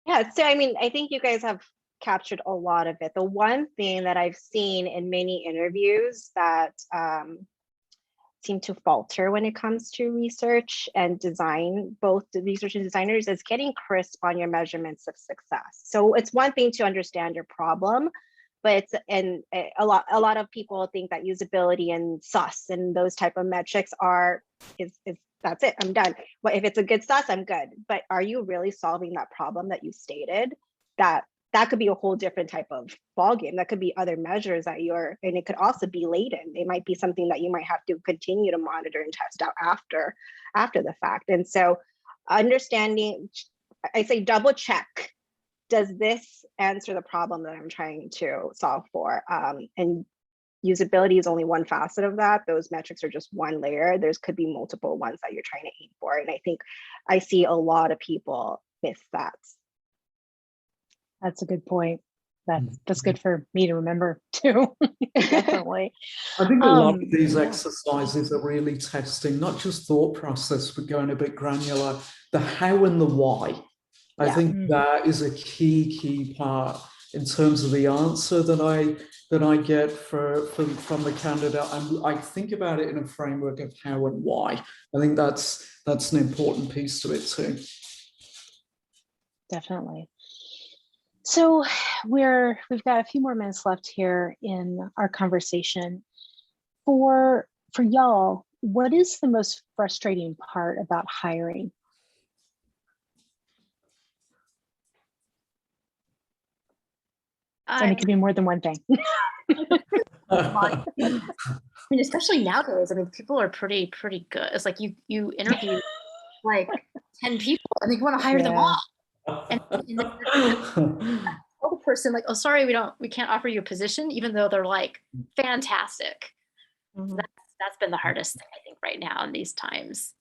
S2: Yeah, so I mean, I think you guys have captured a lot of it. The one thing that I've seen in many interviews that seem to falter when it comes to research and design, both the research and designers, is getting crisp on your measurements of success. So it's one thing to understand your problem, but a lot of people think that usability and sus and those type of metrics is that's it, I'm done. But if it's a good sus, I'm good. But are you really solving that problem that you stated? That could be a whole different type of ballgame. That could be other measures that and it could also be latent. It might be something that you might have to continue to monitor and test out after the fact. And so understanding, I say double check, does this answer the problem that I'm trying to solve for? And usability is only one facet of that. Those metrics are just one layer. There's could be multiple ones that you're trying to aim for. And I think I see a lot of people miss that.
S1: That's a good point. That's good for me to remember too. Definitely.
S3: I think a lot of these exercises are really testing not just thought process, but going a bit granular, the how and the why. I think that is a key part in terms of the answer that I get from the candidate. I think about it in a framework of how and why. I think that's an important piece to it too.
S1: Definitely. So we've got a few more minutes left here in our conversation. For y'all, what is the most frustrating part about hiring? And it could be more than one thing.
S4: I mean, especially nowadays, I mean, people are pretty good. It's like you interview like 10 people and you want to hire them all. And tell the person like, oh, sorry, we can't offer you a position, even though they're like fantastic. That's been the hardest thing, I think, right now in these times.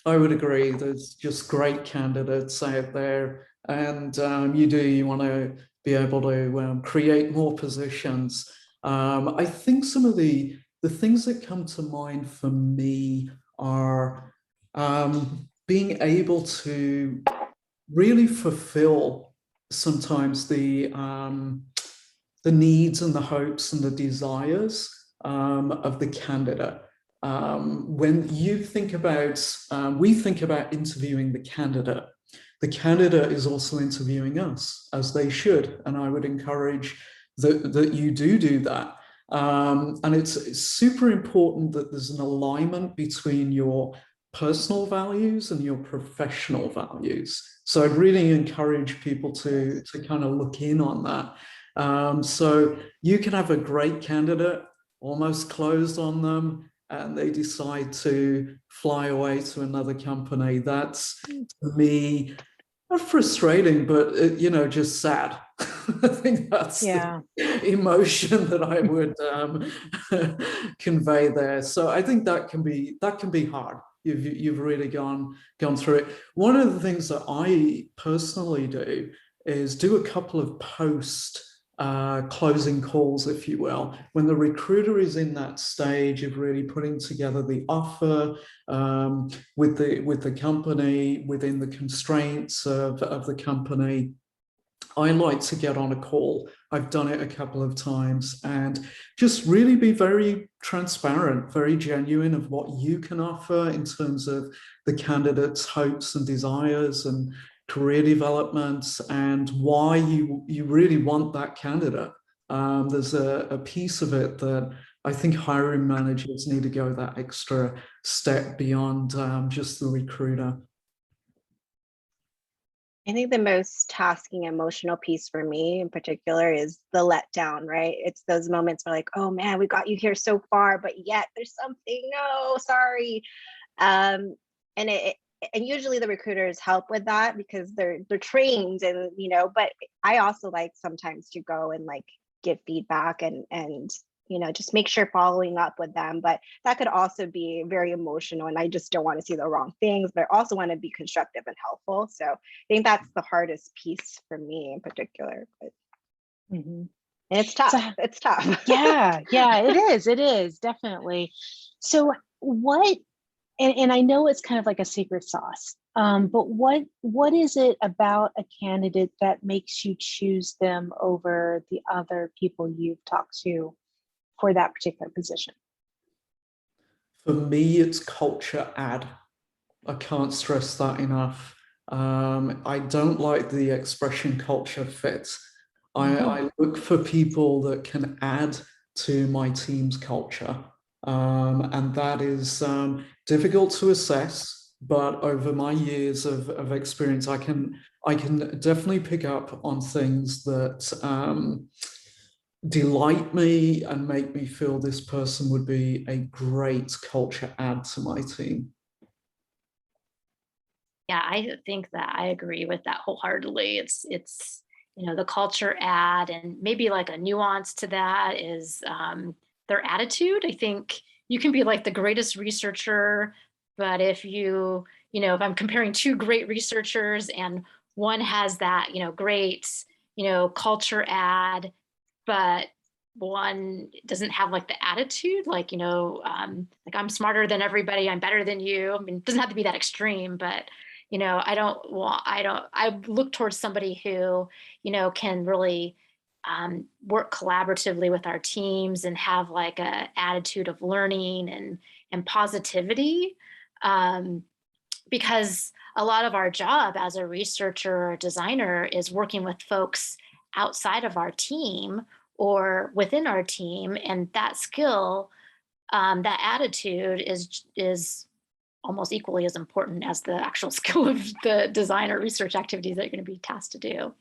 S3: I would agree. There's just great candidates out there, and you want to be able to create more positions. I think some of the things that come to mind for me are being able to really fulfill sometimes the needs and the hopes and the desires of the candidate. When you think about, we think about interviewing the candidate is also interviewing us, as they should. And I would encourage that you do that. And it's super important that there's an alignment between your personal values and your professional values. So I'd really encourage people to kind of look in on that. So you can have a great candidate, almost closed on them, and they decide to fly away to another company. That's, to me, not frustrating, but just sad. I think that's the emotion that I would convey there. So I think that can be hard. You've really gone through it. One of the things that I personally do is do a couple of post closing calls, if you will. When the recruiter is in that stage of really putting together the offer with the company, within the constraints of the company, I like to get on a call. I've done it a couple of times and just really be very transparent, very genuine of what you can offer in terms of the candidate's hopes and desires and career developments and why you really want that candidate. There's a piece of it that I think hiring managers need to go that extra step beyond just the recruiter.
S2: I think the most tasking emotional piece for me in particular is the letdown, right? It's those moments where like, oh man, we got you here so far, but yet there's something, no, sorry. And usually the recruiters help with that because they're trained and, you know, but I also like sometimes to go and like give feedback and you know, just make sure following up with them. But that could also be very emotional and I just don't want to see the wrong things, but I also want to be constructive and helpful. So I think that's the hardest piece for me in particular. But, and it's tough.
S1: So,
S2: it's tough.
S1: yeah, it is definitely. So what, and I know it's kind of like a secret sauce, but what is it about a candidate that makes you choose them over the other people you've talked to for that particular position?
S3: For me, it's culture add. I can't stress that enough. I don't like the expression culture fit. I look for people that can add to my team's culture. And that is difficult to assess, but over my years of experience, I can definitely pick up on things that delight me and make me feel this person would be a great culture add to my team.
S4: Yeah, I think that I agree with that wholeheartedly. It's you know, the culture add, and maybe like a nuance to that is their attitude. I think you can be like the greatest researcher, but if you know, if I'm comparing two great researchers and one has that, you know, great, you know, culture add, but one doesn't have like the attitude, like, you know, like I'm smarter than everybody, I'm better than you. I mean, it doesn't have to be that extreme, but you know, I look towards somebody who, you know, can really work collaboratively with our teams and have like a attitude of learning and positivity. Because a lot of our job as a researcher or designer is working with folks outside of our team or within our team. And that skill, that attitude is almost equally as important as the actual skill of the design or research activities that you're going to be tasked to do.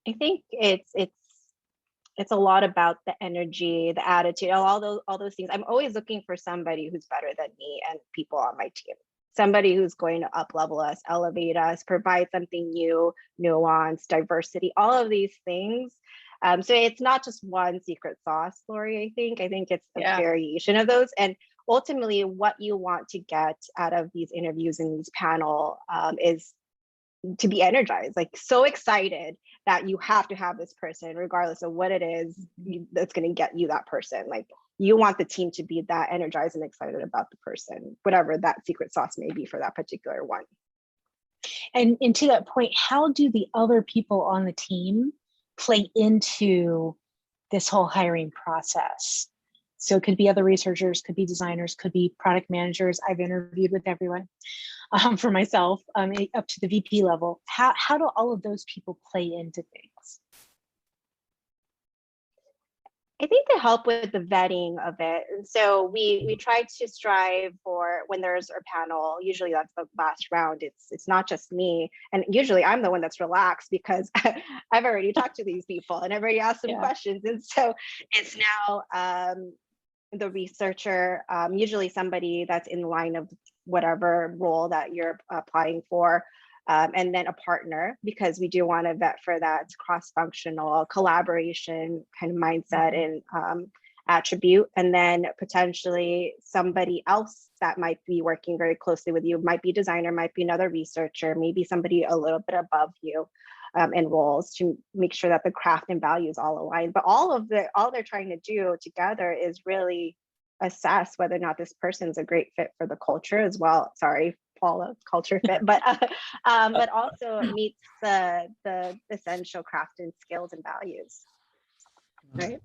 S2: I think it's a lot about the energy, the attitude, all those things. I'm always looking for somebody who's better than me and people on my team. Somebody who's going to up level us, elevate us, provide something new, nuance, diversity, all of these things. So it's not just one secret sauce, Lori, I think it's a variation of those. And ultimately what you want to get out of these interviews and these panel is to be energized, like so excited that you have to have this person, regardless of what it is that's going to get you that person. Like you want the team to be that energized and excited about the person, whatever that secret sauce may be for that particular one.
S1: And to that point, how do the other people on the team play into this whole hiring process? So it could be other researchers, could be designers, could be product managers. I've interviewed with everyone for myself up to the VP level. How do all of those people play into things?
S2: I think to help with the vetting of it. So we try to strive for, when there's a panel, usually that's the last round, it's not just me. And usually I'm the one that's relaxed because I've already talked to these people and I've already asked some questions. And so it's now the researcher, usually somebody that's in line of whatever role that you're applying for, and then a partner, because we do want to vet for that cross-functional collaboration kind of mindset and attribute. And then potentially somebody else that might be working very closely with you, might be a designer, might be another researcher, maybe somebody a little bit above you. and roles to make sure that the craft and values all align. But all they're trying to do together is really assess whether or not this person's a great fit for the culture as well. Sorry, Paula, culture fit, but also meets the essential craft and skills and values. Right.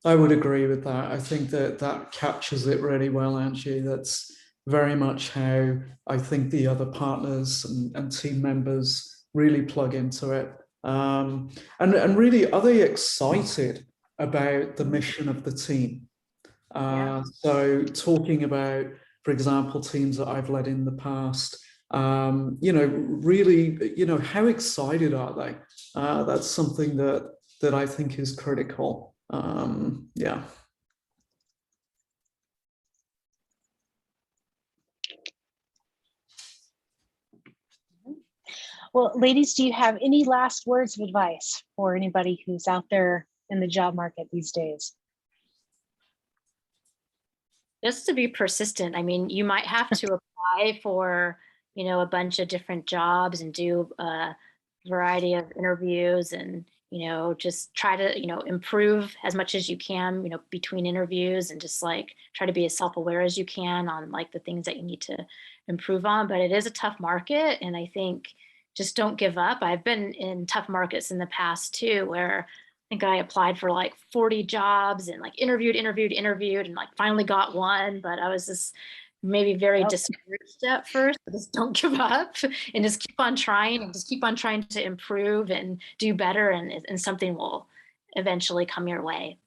S3: I would agree with that. I think that captures it really well, Angie. That's very much how I think the other partners and team members really plug into it. And really, are they excited about the mission of the team? So talking about, for example, teams that I've led in the past, really, how excited are they? That's something that I think is critical. Yeah.
S1: Well, ladies, do you have any last words of advice for anybody who's out there in the job market these days?
S4: Just to be persistent. I mean, you might have to apply for, a bunch of different jobs and do a variety of interviews and, just try to, improve as much as you can, between interviews, and just like try to be as self-aware as you can on like the things that you need to improve on. But it is a tough market. And I think just don't give up. I've been in tough markets in the past too, where I think I applied for like 40 jobs and like interviewed and like finally got one, but I was just maybe very discouraged at first. But just don't give up and just keep on trying and just keep on trying to improve and do better, and something will eventually come your way.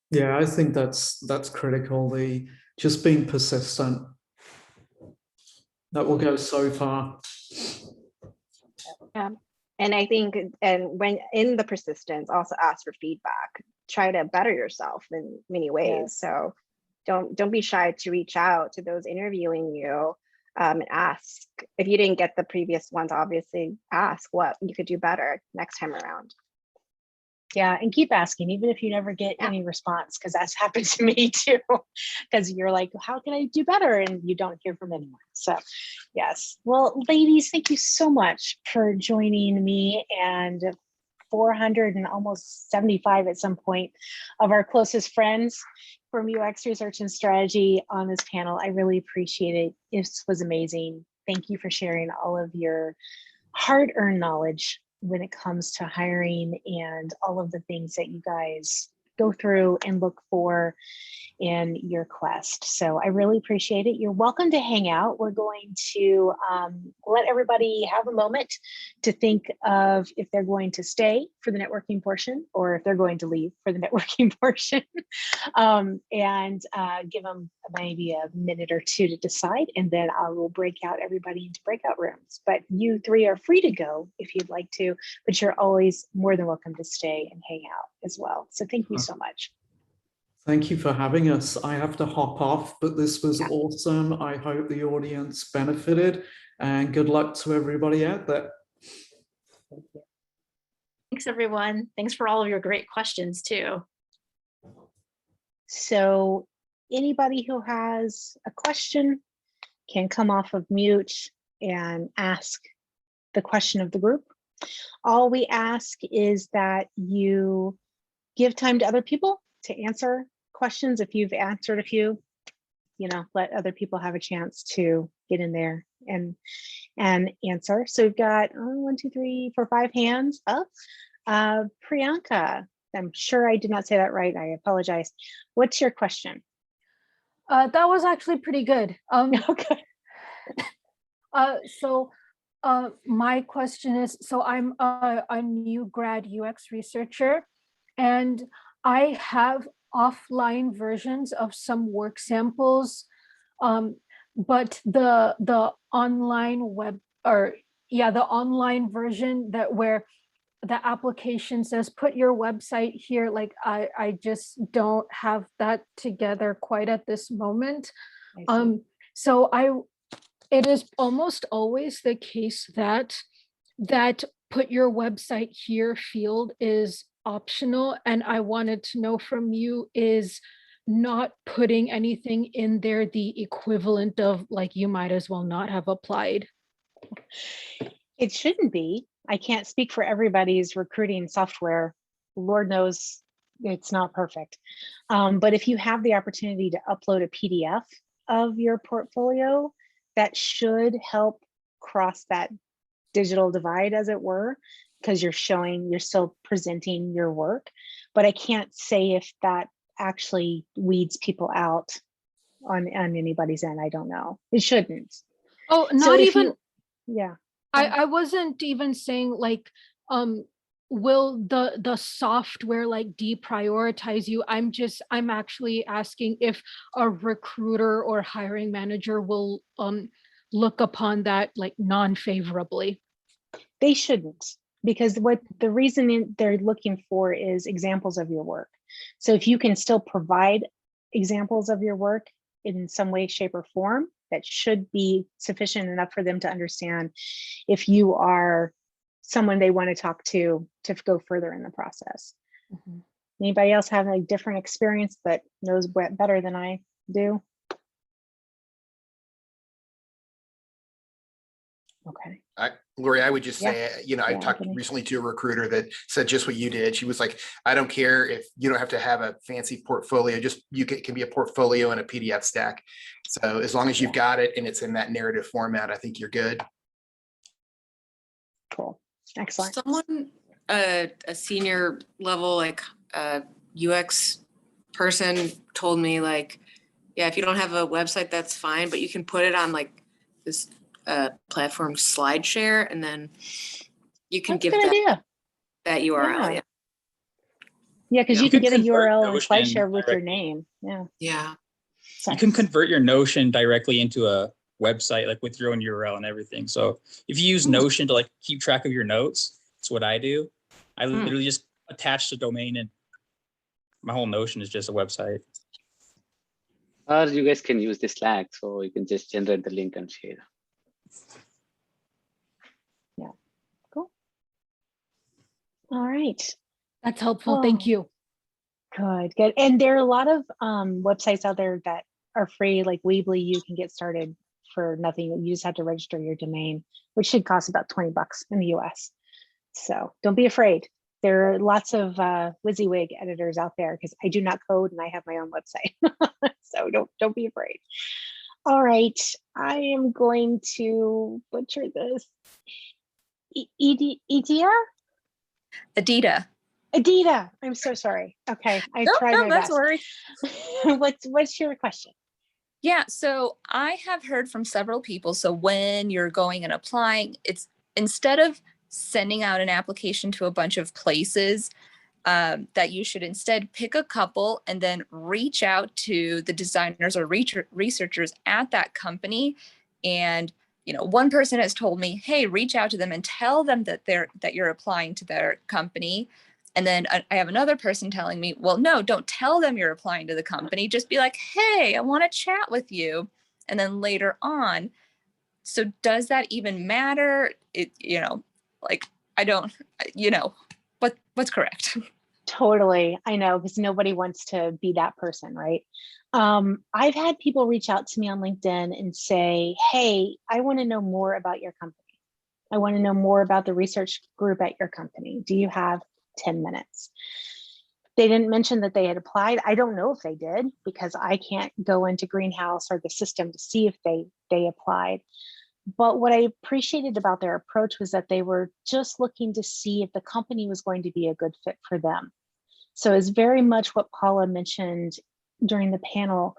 S3: Yeah, I think that's critical. Just being persistent. That will go so far.
S2: Yeah. And I think, and when in the persistence, also ask for feedback. Try to better yourself in many ways. Yes. So don't be shy to reach out to those interviewing you, and ask. If you didn't get the previous ones, obviously ask what you could do better next time around.
S1: Yeah, and keep asking, even if you never get any response, because that's happened to me too. Because you're like, how can I do better? And you don't hear from anyone. So yes. Well, ladies, thank you so much for joining me and 400 and almost 75 at some point of our closest friends from UX Research and Strategy on this panel. I really appreciate it. This was amazing. Thank you for sharing all of your hard-earned knowledge when it comes to hiring and all of the things that you guys go through and look for in your quest. So I really appreciate it. You're welcome to hang out. We're going to let everybody have a moment to think of if they're going to stay for the networking portion or if they're going to leave for the networking portion, and give them maybe a minute or two to decide, and then I will break out everybody into breakout rooms. But you three are free to go if you'd like to, but you're always more than welcome to stay and hang out as well. So thank you so much.
S3: Thank you for having us. I have to hop off, but this was awesome. I hope the audience benefited, and good luck to everybody out there.
S1: Thank you.
S4: Thanks, everyone. Thanks for all of your great questions too.
S1: So anybody who has a question can come off of mute and ask the question of the group. All we ask is that you give time to other people to answer questions. If you've answered a few, let other people have a chance to get in there and answer. So we've got 1, 2, 3, 4, 5 hands up. Priyanka, I'm sure I did not say that right. I apologize. What's your question?
S5: That was actually pretty good.
S1: Okay.
S5: So my question is, so I'm a new grad UX researcher, and I have offline versions of some work samples, but the online the online version where the application says put your website here, like I just don't have that together quite at this moment. So it is almost always the case that put your website here field is optional, and I wanted to know from you, is not putting anything in there the equivalent of like, you might as well not have applied?
S1: It shouldn't be. I can't speak for everybody's recruiting software. Lord knows it's not perfect. But if you have the opportunity to upload a PDF of your portfolio, that should help cross that digital divide, as it were, because you're still presenting your work. But I can't say if that actually weeds people out on anybody's end. I don't know. It shouldn't.
S5: Oh,
S1: So
S5: not
S1: if
S5: even,
S1: yeah.
S5: I wasn't even saying like, will the software like deprioritize you? I'm actually asking if a recruiter or hiring manager will look upon that like non-favorably.
S1: They shouldn't, because what the reason they're looking for is examples of your work. So if you can still provide examples of your work in some way, shape, or form, that should be sufficient enough for them to understand if you are someone they want to talk to go further in the process.
S5: Mhm.
S1: Anybody else have a different experience that knows better than I do? Okay.
S6: Lori, I would just
S1: Yeah.
S6: say, you know, I
S1: Yeah,
S6: talked
S1: Anthony.
S6: recently to a recruiter that said just what you did. She was like, I don't care if you don't have to have a fancy portfolio, just it can be a portfolio and a PDF stack. So as long as you've got it and it's in that narrative format, I think you're good.
S1: Cool. Excellent.
S7: Someone, a senior level, like UX person told me like, yeah, if you don't have a website, that's fine, but you can put it on like this platform SlideShare, and then you can
S1: That's a
S7: give
S1: good idea.
S7: that URL.
S1: Yeah.
S7: Yeah.
S1: Yeah, because
S7: Yeah.
S1: you can
S8: could
S1: get a
S8: convert
S1: URL and
S8: Notion
S1: SlideShare with your
S8: directly.
S1: name. Yeah.
S7: Yeah.
S8: You can convert your Notion directly into a website, like with your own URL and everything. So if you use Notion to like keep track of your notes, that's what I do. I literally just attach the domain, and my whole Notion is just a website.
S9: Or you guys can use the Slack, so you can just generate the link and share.
S1: Yeah. Cool. All right.
S5: That's helpful. Thank you.
S1: Good, good. And there are a lot of websites out there that are free, like Weebly. You can get started for nothing. You just have to register your domain, which should cost about $20 in the US. So don't be afraid. There are lots of WYSIWYG editors out there, because I do not code and I have my own website. So don't be afraid. All right, I am going to butcher this. Edita? Adita, I'm so sorry. Okay, I tried my best.
S10: Worry.
S1: What's your question?
S10: Yeah, so I have heard from several people. So when you're going and applying, it's instead of sending out an application to a bunch of places, that you should instead pick a couple and then reach out to the designers or researchers at that company. And one person has told me, hey, reach out to them and tell them that you're applying to their company. And then I have another person telling me, well, no, don't tell them you're applying to the company. Just be like, hey, I want to chat with you. And then later on. So does that even matter? I don't, what's correct?
S1: Totally. I know, because nobody wants to be that person, right? I've had people reach out to me on LinkedIn and say, hey, I want to know more about your company. I want to know more about the research group at your company. Do you have 10 minutes? They didn't mention that they had applied. I don't know if they did, because I can't go into Greenhouse or the system to see if they applied. But what I appreciated about their approach was that they were just looking to see if the company was going to be a good fit for them. So it's very much what Paula mentioned during the panel.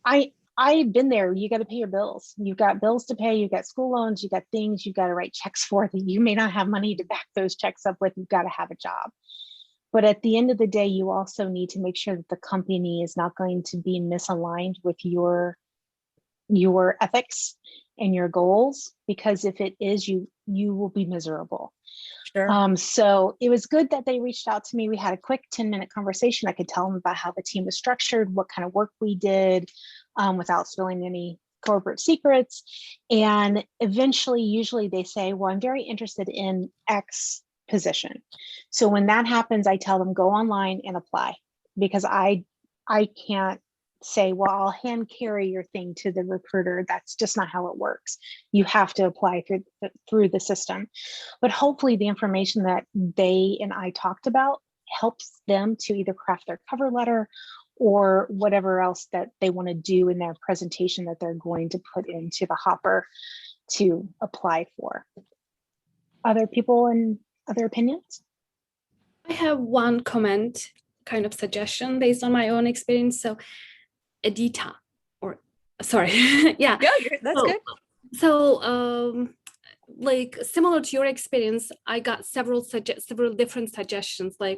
S1: I've been there. You got to pay your bills. You've got bills to pay. You've got school loans. You've got things you've got to write checks for that you may not have money to back those checks up with. You've got to have a job. But at the end of the day, you also need to make sure that the company is not going to be misaligned with your ethics and your goals, because if it is, you will be miserable.
S10: Sure.
S1: So it was good that they reached out to me. We had a quick 10-minute conversation. I could tell them about how the team was structured, what kind of work we did, without spilling any corporate secrets. And eventually, usually they say, well, I'm very interested in X position. So when that happens, I tell them, go online and apply, because I I can't say, well, I'll hand carry your thing to the recruiter. That's just not how it works. You have to apply through the system. But hopefully the information that they and I talked about helps them to either craft their cover letter or whatever else that they want to do in their presentation that they're going to put into the hopper to apply for. Other people and other opinions?
S11: I have one comment, kind of suggestion based on my own experience. So Edita, or sorry, yeah.
S10: Yeah, that's good.
S11: So like similar to your experience, I got several different suggestions, like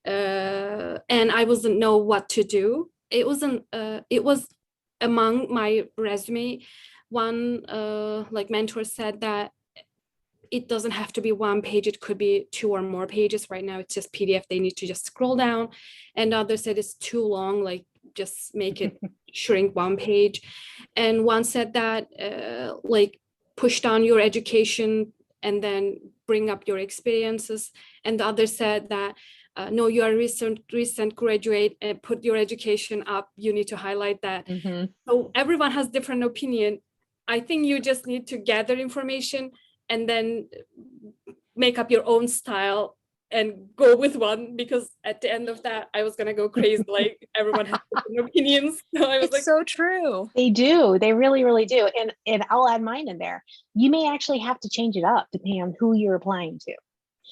S11: and I wasn't know what to do. It was among my resume. One like mentor said that it doesn't have to be one page, it could be 2 or more pages. Right now it's just PDF, they need to just scroll down. And others said it's too long, like just make it shrink 1 page. And one said that like push down your education and then bring up your experiences. And the other said that no, you are recent graduate, and put your education up, you need to highlight that. So everyone has different opinion. I think you just need to gather information and then make up your own style and go with one, because at the end of that, I was gonna go crazy. Like everyone has different opinions. So I was
S10: It's so true.
S1: They do. They really, really do. And I'll add mine in there. You may actually have to change it up depending on who you're applying to.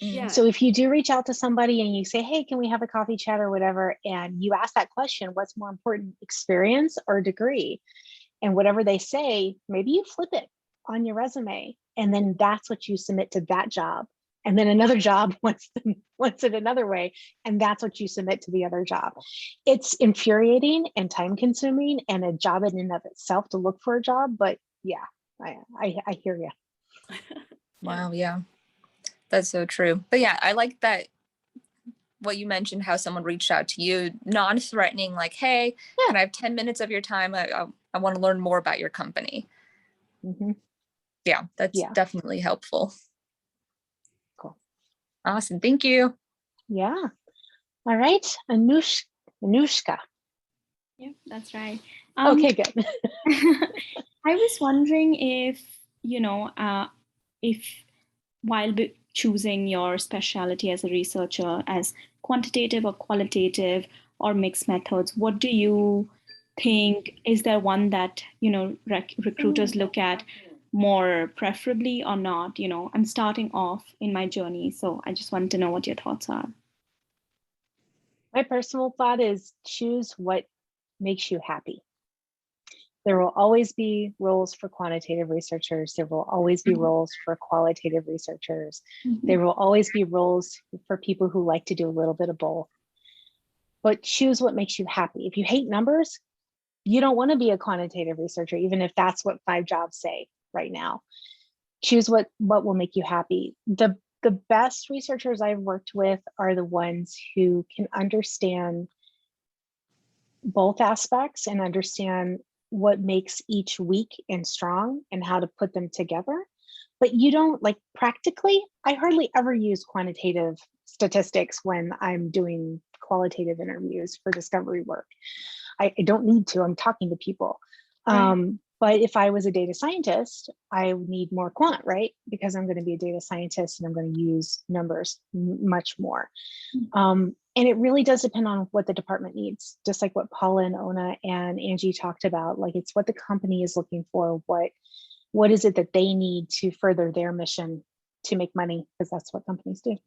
S11: yeah.
S1: So if you do reach out to somebody and you say, hey, can we have a coffee chat or whatever, and you ask that question, what's more important, experience or degree? And whatever they say, maybe you flip it on your resume, and then that's what you submit to that job. And then another job wants it another way, and that's what you submit to the other job. It's infuriating and time consuming and a job in and of itself to look for a job, but yeah, I hear you.
S10: Wow, yeah, that's so true. But yeah, I like that what you mentioned, how someone reached out to you, non-threatening, like, hey, can I have 10 minutes of your time? I want to learn more about your company. Yeah, that's definitely helpful.
S1: Cool.
S10: Awesome. Thank you.
S1: Yeah. All right. Anushka.
S12: Yeah, that's right.
S1: Okay, good.
S12: I was wondering if, if while choosing your specialty as a researcher, as quantitative or qualitative or mixed methods, what do you think, is there one that, recruiters look at more preferably or not? I'm starting off in my journey, so I just wanted to know what your thoughts are.
S1: My personal thought is choose what makes you happy. There will always be roles for quantitative researchers. There will always be roles for qualitative researchers. There will always be roles for people who like to do a little bit of both. But choose what makes you happy. If you hate numbers, you don't want to be a quantitative researcher, even if that's what 5 jobs say right now. Choose what will make you happy. The best researchers I've worked with are the ones who can understand both aspects and understand what makes each weak and strong and how to put them together. But you don't, like, practically, I hardly ever use quantitative statistics when I'm doing qualitative interviews for discovery work. I don't need to, I'm talking to people. Right. But if I was a data scientist, I would need more quant, right? Because I'm going to be a data scientist and I'm going to use numbers much more. And it really does depend on what the department needs, just like what Paula and Ona and Angie talked about. Like, it's what the company is looking for. What is it that they need to further their mission to make money? Because that's what companies do.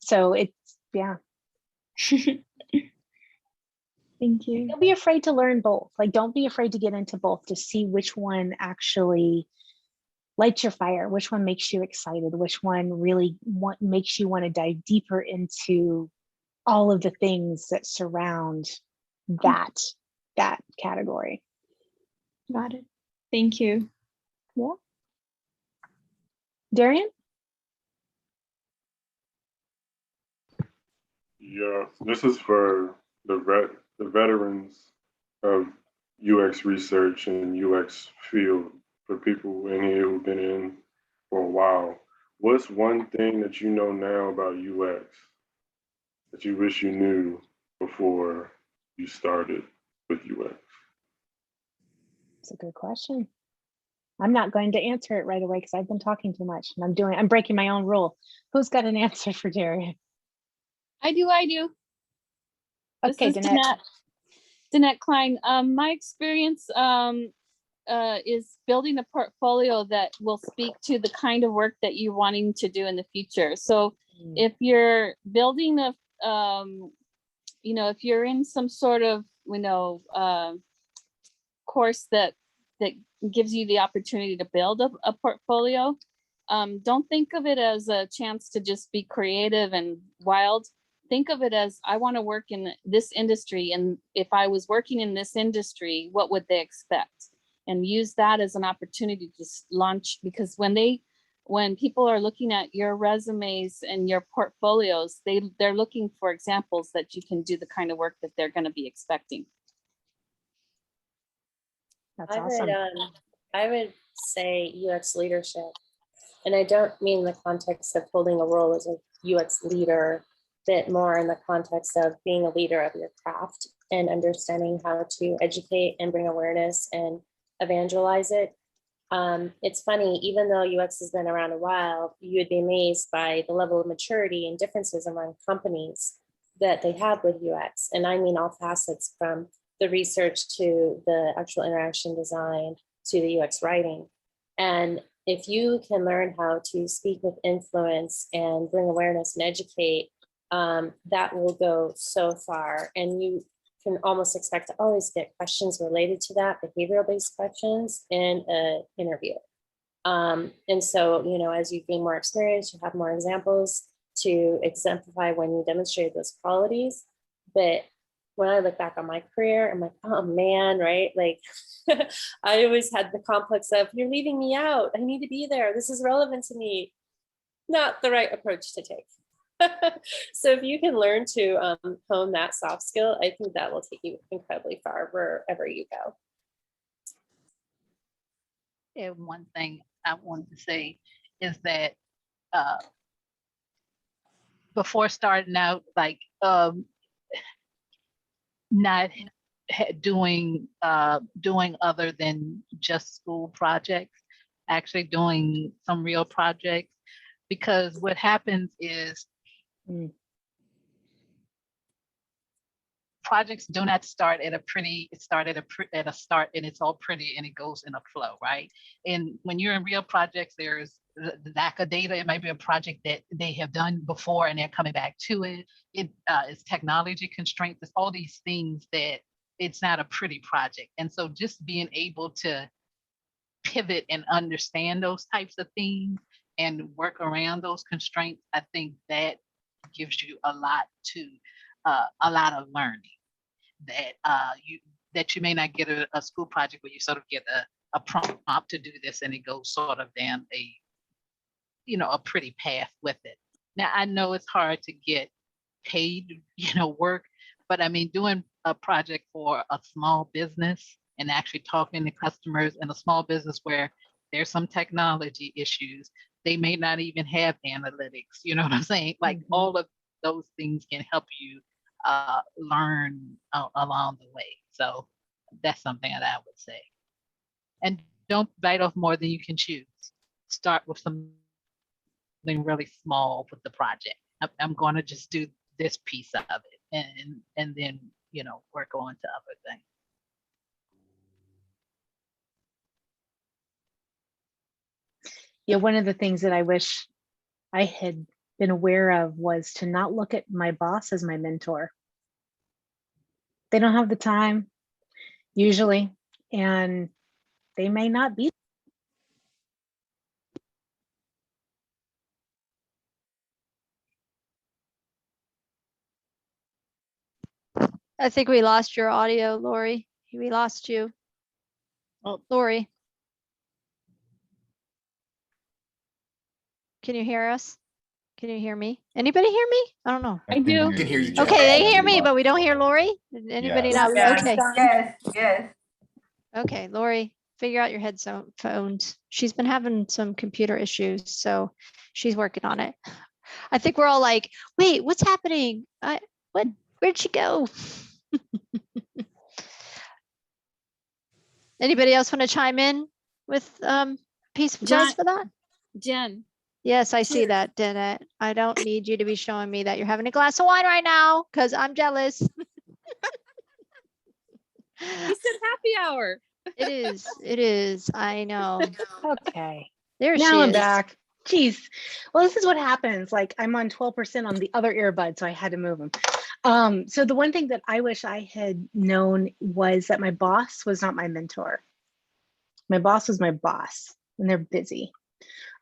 S1: So it's, yeah.
S12: Thank you.
S1: Don't be afraid to learn both. Like, don't be afraid to get into both to see which one actually lights your fire, which one makes you excited, which one really makes you want to dive deeper into all of the things that surround that category.
S12: Got it. Thank you.
S1: Yeah. Darian?
S13: Yeah, this is for the veterans of UX research and UX field, for people in here who've been in for a while. What's one thing that you know now about UX that you wish you knew before you started with UX?
S1: It's a good question. I'm not going to answer it right away because I've been talking too much and I'm breaking my own rule. Who's got an answer for Darian?
S14: I do.
S1: Okay,
S14: This is
S1: Danette.
S14: Danette Klein. My experience is building a portfolio that will speak to the kind of work that you're wanting to do in the future. So if you're building a, if you're in some sort of, course that gives you the opportunity to build a portfolio, don't think of it as a chance to just be creative and wild. Think of it as, I want to work in this industry, and if I was working in this industry, what would they expect? And use that as an opportunity to launch, because when people are looking at your resumes and your portfolios, they're looking for examples that you can do the kind of work that they're going to be expecting.
S1: That's awesome.
S15: I would say UX leadership. And I don't mean the context of holding a role as a UX leader, but more in the context of being a leader of your craft and understanding how to educate and bring awareness and evangelize it. It's funny, even though UX has been around a while, you would be amazed by the level of maturity and differences among companies that they have with UX. And I mean all facets, from the research to the actual interaction design to the UX writing. And if you can learn how to speak with influence and bring awareness and educate, that will go so far. And you can almost expect to always get questions related to that, behavioral-based questions in an interview. And so, as you gain more experience, you have more examples to exemplify when you demonstrate those qualities. But when I look back on my career, I'm like, oh man, right? Like, I always had the complex of, you're leaving me out. I need to be there. This is relevant to me. Not the right approach to take. So if you can learn to hone that soft skill, I think that will take you incredibly far wherever you go.
S16: And one thing I wanted to say is that before starting out, like not doing other than just school projects, actually doing some real projects, because what happens is projects do not start at a pretty, it start at a start and it's all pretty and it goes in a flow, right? And when you're in real projects, there's the lack of data. It might be a project that they have done before and they're coming back to it. It's technology constraints. It's all these things that it's not a pretty project. And so just being able to pivot and understand those types of things and work around those constraints, I think that gives you a lot of learning that you may not get a school project where you sort of get a prompt to do this and it goes sort of down a pretty path with it. Now I know it's hard to get paid, work, but I mean, doing a project for a small business and actually talking to customers in a small business where there's some technology issues, they may not even have analytics, you know what I'm saying? Like all of those things can help you learn along the way. So that's something that I would say. And don't bite off more than you can chew. Start with something really small with the project. I'm going to just do this piece of it and then, work on to other things.
S1: Yeah, one of the things that I wish I had been aware of was to not look at my boss as my mentor. They don't have the time, usually, and they may not be.
S17: I think we lost your audio, Lori. We lost you. Oh, Lori. Can you hear us? Can you hear me? Anybody hear me? I don't know.
S14: I do.
S6: Can hear you, Jen.
S17: Okay, they hear me, but we don't hear Lori. Anybody not? Okay.
S18: Yes.
S17: Okay, Lori, figure out your headphones. She's been having some computer issues, so she's working on it. I think we're all like, wait, what's happening? Where'd she go? Anybody else want to chime in with piece of advice for that?
S14: Jen.
S17: Yes, I see that, Dennett. I don't need you to be showing me that you're having a glass of wine right now because I'm jealous.
S14: He said happy hour.
S17: It is. It is. I know.
S1: Okay.
S17: There
S1: Now
S17: she
S1: I'm
S17: is.
S1: back. Jeez. Well, this is what happens. Like I'm on 12% on the other earbud, so I had to move them. So the one thing that I wish I had known was that my boss was not my mentor. My boss was my boss, and they're busy.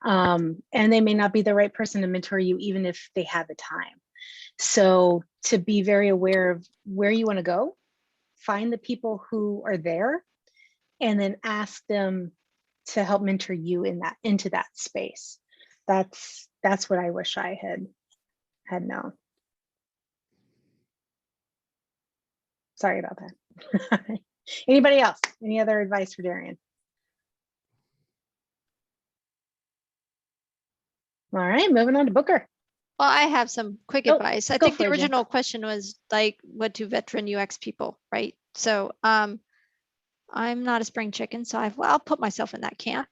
S1: And they may not be the right person to mentor you, even if they had the time. So to be very aware of where you want to go, find the people who are there, and then ask them to help mentor you into that space. That's what I wish I had known. Sorry about that. Anybody else? Any other advice for Darian? All right, moving on to Booker.
S17: Well, I have some quick
S1: Oh,
S17: advice. I
S1: go
S17: think
S1: for
S17: the
S1: it, Jen.
S17: original question was like, what do veteran UX people, right? So I'm not a spring chicken, so I'll put myself in that camp.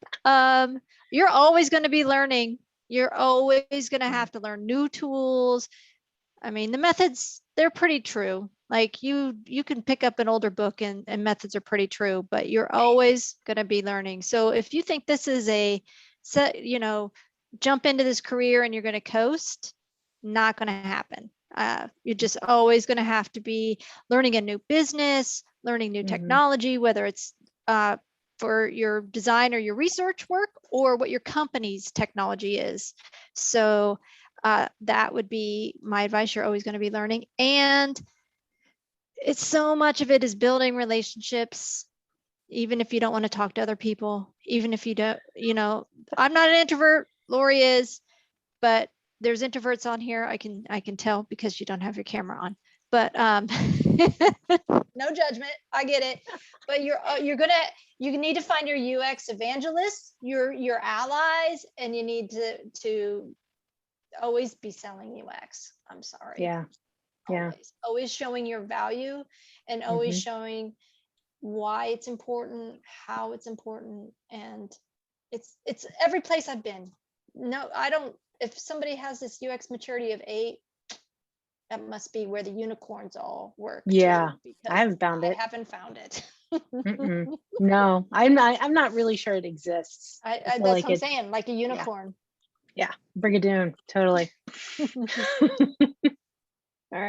S17: You're always going to be learning. You're always going to have to learn new tools. I mean, the methods, they're pretty true. Like you can pick up an older book and methods are pretty true, but you're always going to be learning. So if you think this is a set, jump into this career and you're going to coast, not going to happen. You're just always going to have to be learning a new business, learning new technology, whether it's for your design or your research work or what your company's technology is. So that would be my advice. You're always going to be learning. And it's so much of it is building relationships, even if you don't want to talk to other people, even if you don't, I'm not an introvert, Lori is, but there's introverts on here. I can tell because you don't have your camera on, but no judgment. I get it. But you need to find your UX evangelists, your allies, and you need to always be selling UX. I'm sorry.
S1: Yeah. Yeah.
S17: Always showing your value and always showing why it's important, how it's important. And it's every place I've been. No, I don't, if somebody has this UX maturity of 8, that must be where the unicorns all work.
S1: Yeah.
S17: Too,
S1: I haven't found it.
S17: I haven't found it.
S1: No, I'm not really sure it exists.
S17: That's what I'm saying, like a unicorn.
S1: Yeah. Brigadoon, totally. All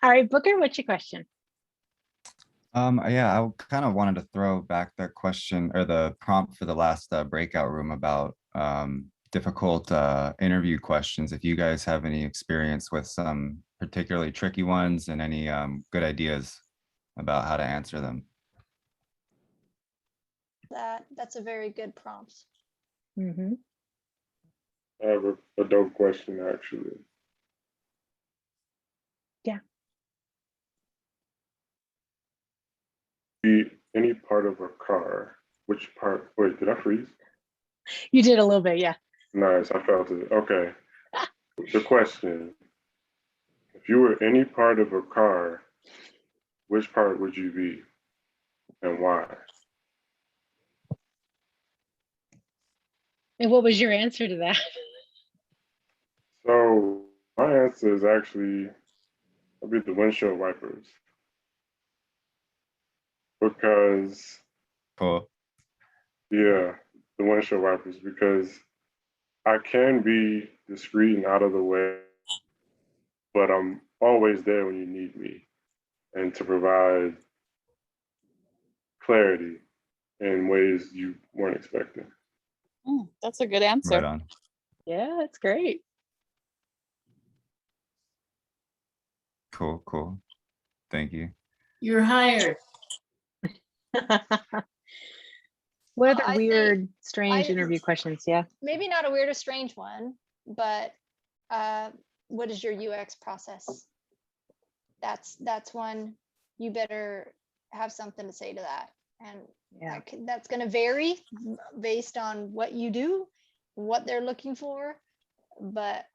S1: right, Booker, what's your question?
S18: Yeah, I kind of wanted to throw back the question or the prompt for the last breakout room about difficult interview questions. If you guys have any experience with some particularly tricky ones and any good ideas about how to answer them.
S17: That's a very good prompt.
S13: I have a dope question, actually.
S1: Yeah.
S13: Any part of a car, which part, wait, did I freeze?
S1: You did a little bit, yeah.
S13: Nice, I felt it. Okay. The question, if you were any part of a car, which part would you be and why?
S1: And what was your answer to that?
S13: So my answer is actually, I'll be the windshield wipers. Because,
S18: cool.
S13: Yeah, the windshield wipers, because I can be discreet and out of the way, but I'm always there when you need me and to provide clarity in ways you weren't expecting.
S14: That's a good answer.
S18: Right on.
S1: Yeah, that's great.
S18: Cool. Thank you.
S19: You're hired.
S1: What other weird, strange interview questions? Yeah.
S17: Maybe not a weird or strange one, but what is your UX process? That's one you better have something to say to that. And that's going to vary based on what you do, what they're looking for. But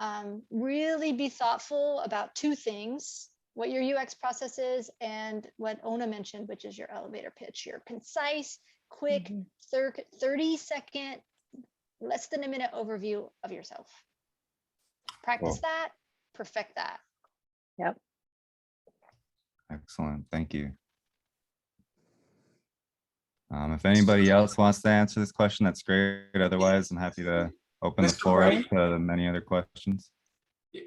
S17: really be thoughtful about 2 things. what your UX process is and what Ona mentioned, which is your elevator pitch, your concise, quick, 30-second, less than a minute overview of yourself. Practice that, perfect that.
S1: Yep.
S18: Excellent. Thank you. If anybody else wants to answer this question, that's great. Otherwise, I'm happy to open the
S19: Mr.
S18: floor up
S19: Reddy?
S18: to the many other questions.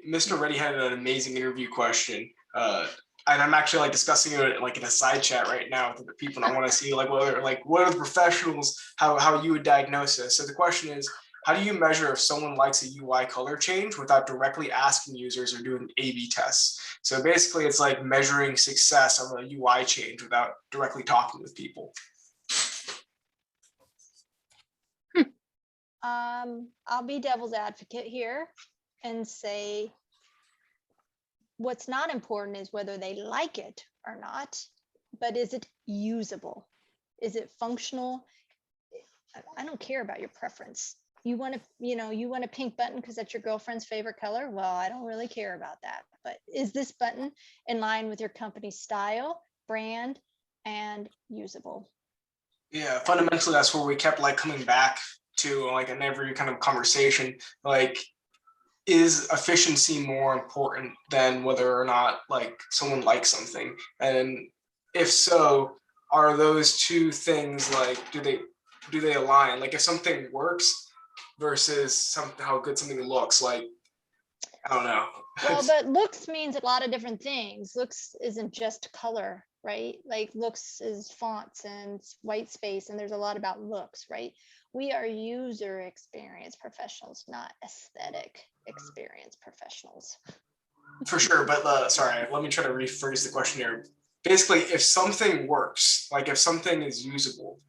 S19: Mr. Reddy had an amazing interview question. And I'm actually like discussing it like in a side chat right now with the people. And I want to see like whether like what are the professionals, how you would diagnose this. So the question is, how do you measure if someone likes a UI color change without directly asking users or doing A/B tests? So basically it's like measuring success of a UI change without directly talking with people.
S17: I'll be devil's advocate here and say what's not important is whether they like it or not, but is it usable? Is it functional? I don't care about your preference. You want to, you want a pink button because that's your girlfriend's favorite color. Well, I don't really care about that. But is this button in line with your company's style, brand, and usable?
S19: Yeah, fundamentally, that's where we kept like coming back to like in every kind of conversation, like, is efficiency more important than whether or not like someone likes something? And if so, are those two things like, do they align? Like if something works versus how good something looks, like, I don't know.
S17: Well, but looks means a lot of different things. Looks isn't just color, right? Like looks is fonts and white space, and there's a lot about looks, right? We are user experience professionals, not aesthetic experience professionals.
S19: For sure, but sorry, let me try to rephrase the question here. Basically, if something works, like if something is usable,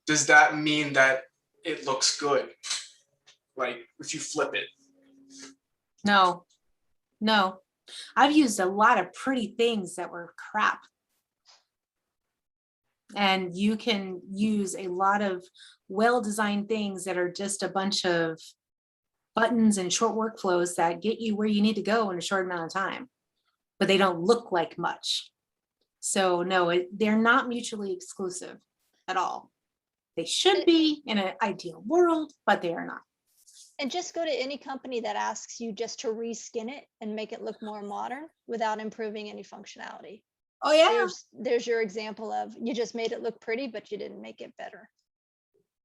S19: does that mean that it looks good? Like if you flip it?
S20: No, I've used a lot of pretty things that were crap. And you can use a lot of well-designed things that are just a bunch of buttons and short workflows that get you where you need to go in a short amount of time, but they don't look like much. So no, they're not mutually exclusive at all. They should be in an ideal world, but they are not.
S17: And just go to any company that asks you just to reskin it and make it look more modern without improving any functionality.
S20: Oh yeah.
S17: There's your example of you just made it look pretty, but you didn't make it better.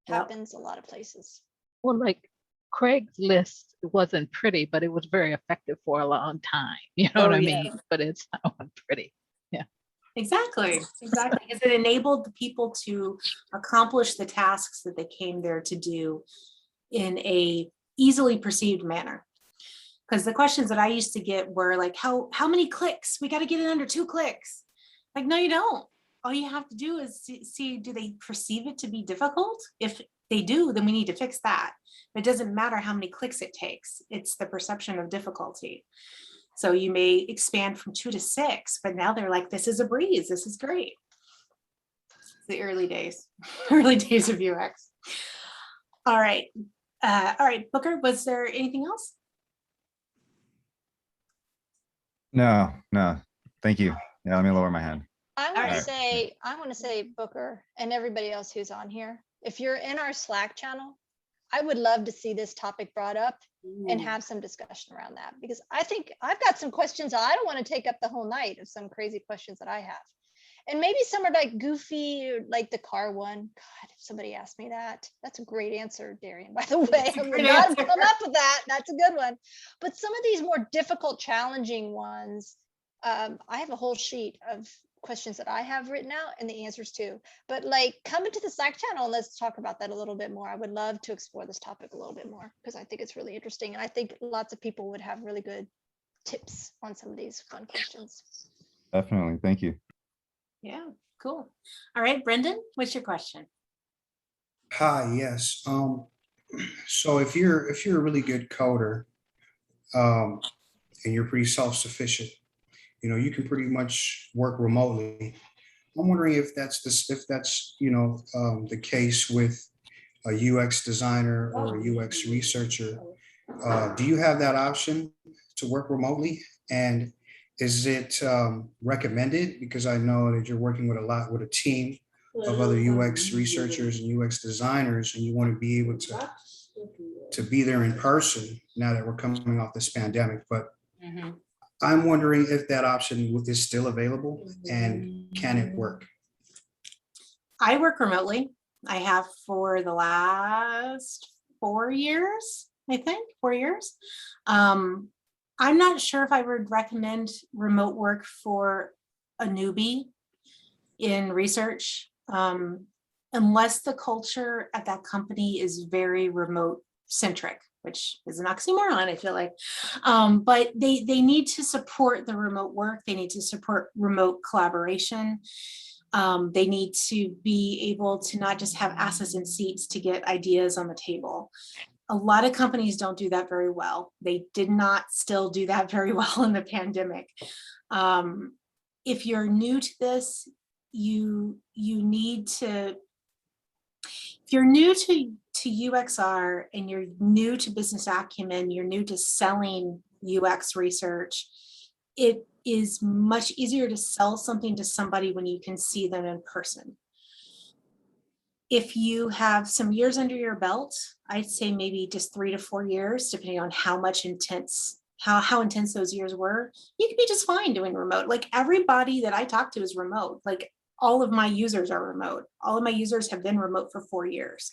S17: Happens a lot of places.
S21: Well, like Craigslist wasn't pretty, but it was very effective for a long time. You know what I mean? But it's not pretty. Yeah.
S20: Exactly. Because it enabled the people to accomplish the tasks that they came there to do in a easily perceived manner. Because the questions that I used to get were like, how many clicks? We got to get it under 2 clicks. Like, no, you don't. All you have to do is see, do they perceive it to be difficult? If they do, then we need to fix that. It doesn't matter how many clicks it takes. It's the perception of difficulty. So you may expand from 2 to 6, but now they're like, this is a breeze. This is great. It's the early days of UX. All right. Booker, was there anything else?
S18: No. Thank you. Yeah, let me lower my hand.
S17: I want to say, Booker and everybody else who's on here, if you're in our Slack channel, I would love to see this topic brought up and have some discussion around that, because I think I've got some questions. I don't want to take up the whole night of some crazy questions that I have. And maybe some are like goofy, or like the car one. God, if somebody asked me that, that's a great answer, Darian, by the way. I would not have come up with that. That's a good one. But some of these more difficult, challenging ones, I have a whole sheet of questions that I have written out and the answers too. But like, come into the Slack channel and let's talk about that a little bit more. I would love to explore this topic a little bit more because I think it's really interesting. And I think lots of people would have really good tips on some of these fun questions.
S18: Definitely. Thank you.
S20: Yeah, cool. All right, Brendan, what's your question?
S22: Hi, yes. So if you're a really good coder, and you're pretty self-sufficient, you can pretty much work remotely. I'm wondering if that's the case with a UX designer or a UX researcher. Do you have that option to work remotely? And is it recommended? Because I know that you're working with a team of other UX researchers and UX designers, and you want to be able to be there in person now that we're coming off this pandemic. But I'm wondering if that option is still available and can it work?
S20: I work remotely. I have for the last 4 years, I think 4 years. I'm not sure if I would recommend remote work for a newbie in research, unless the culture at that company is very remote centric, which is an oxymoron, I feel like. But they need to support the remote work. They need to support remote collaboration. They need to be able to not just have asses in seats to get ideas on the table. A lot of companies don't do that very well. They did not still do that very well in the pandemic. If you're new to this, you need to, if you're new to UXR and you're new to business acumen, you're new to selling UX research, it is much easier to sell something to somebody when you can see them in person. If you have some years under your belt, I'd say maybe just 3 to 4 years, depending on how intense those years were, you could be just fine doing remote. Like everybody that I talk to is remote. Like all of my users are remote. All of my users have been remote for 4 years.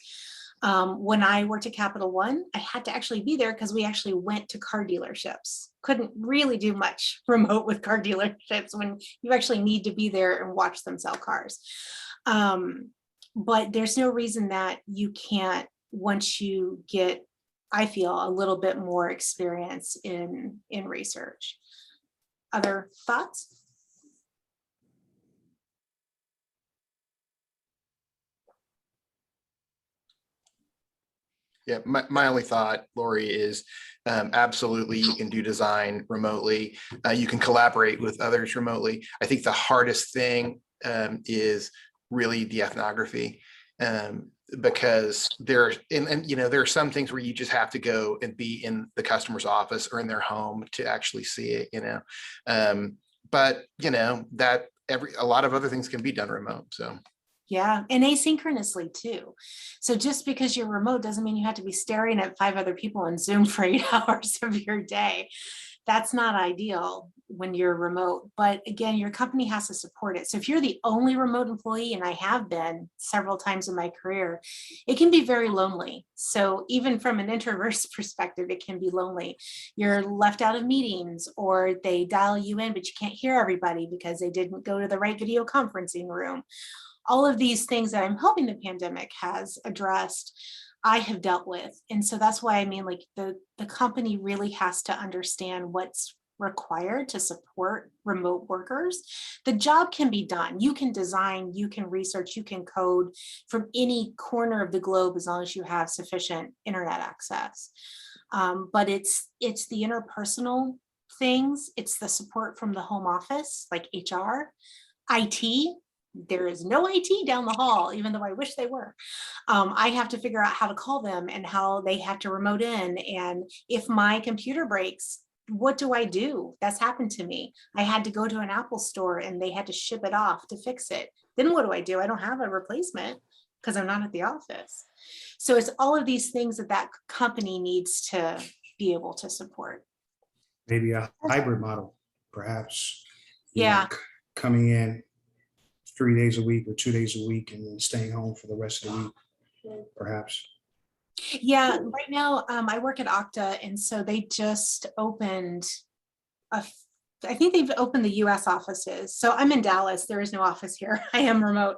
S20: When I worked at Capital One, I had to actually be there because we actually went to car dealerships. Couldn't really do much remote with car dealerships when you actually need to be there and watch them sell cars. But there's no reason that you can't, once you get, I feel, a little bit more experience in research. Other thoughts?
S6: Yeah, my only thought, Lori, is absolutely you can do design remotely. You can collaborate with others remotely. I think the hardest thing is really the ethnography, because there are some things where you just have to go and be in the customer's office or in their home to actually see it, but that a lot of other things can be done remote. So
S20: yeah, and asynchronously too. So just because you're remote doesn't mean you have to be staring at 5 other people on Zoom for 8 hours of your day. That's not ideal when you're remote. But again, your company has to support it. So if you're the only remote employee, and I have been several times in my career, it can be very lonely. So even from an introvert's perspective, it can be lonely. You're left out of meetings, or they dial you in, but you can't hear everybody because they didn't go to the right video conferencing room. All of these things that I'm hoping the pandemic has addressed, I have dealt with. And so that's why I mean, like the company really has to understand what's required to support remote workers. The job can be done. You can design, you can research, you can code from any corner of the globe as long as you have sufficient internet access. But it's the interpersonal things. It's the support from the home office, like HR, IT. There is no IT down the hall, even though I wish they were. I have to figure out how to call them and how they have to remote in. And if my computer breaks, what do I do? That's happened to me. I had to go to an Apple store and they had to ship it off to fix it. Then what do? I don't have a replacement because I'm not at the office. So it's all of these things that company needs to be able to support.
S22: Maybe a hybrid model, perhaps.
S20: Yeah.
S22: Coming in 3 days a week or 2 days a week and then staying home for the rest of the week, perhaps.
S20: Yeah, right now I work at Okta, and so they just opened I think they've opened the US offices. So I'm in Dallas. There is no office here. I am remote.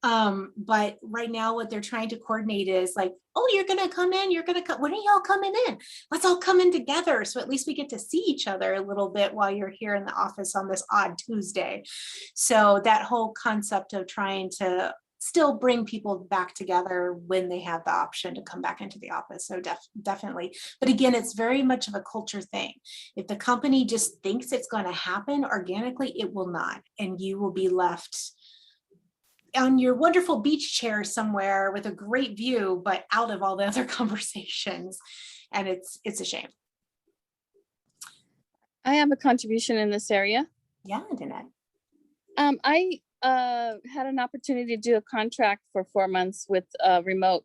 S20: But right now what they're trying to coordinate is like, oh, you're going to come in. When are y'all coming in? Let's all come in together. So at least we get to see each other a little bit while you're here in the office on this odd Tuesday. So that whole concept of trying to still bring people back together when they have the option to come back into the office. So definitely. But again, it's very much of a culture thing. If the company just thinks it's going to happen organically, it will not. And you will be left on your wonderful beach chair somewhere with a great view, but out of all the other conversations. And it's a shame.
S14: I have a contribution in this area.
S20: Yeah, Danette.
S14: I had an opportunity to do a contract for 4 months with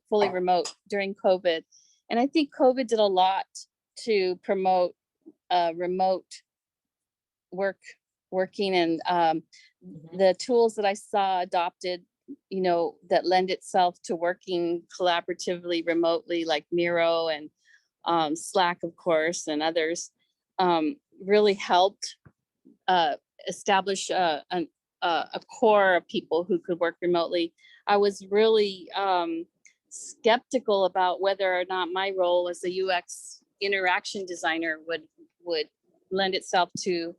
S14: fully remote during COVID. And I think COVID did a lot to promote remote working, and the tools that I saw adopted, that lend itself to working collaboratively remotely, like Miro and Slack, of course, and others, really helped establish a core of people who could work remotely. I was really skeptical about whether or not my role as a UX interaction designer would lend itself to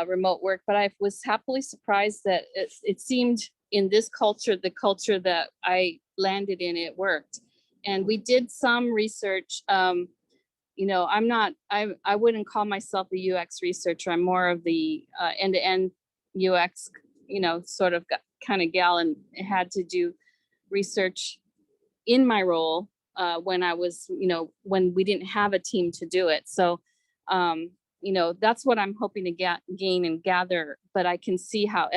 S14: remote work, but I was happily surprised that it seemed in this culture, the culture that I landed in, it worked. And we did some research. I wouldn't call myself a UX researcher. I'm more of the end-to-end UX, sort of kind of gal, and had to do research in my role when I was, when we didn't have a team to do it. So, that's what I'm hoping to gain and gather. But I can see how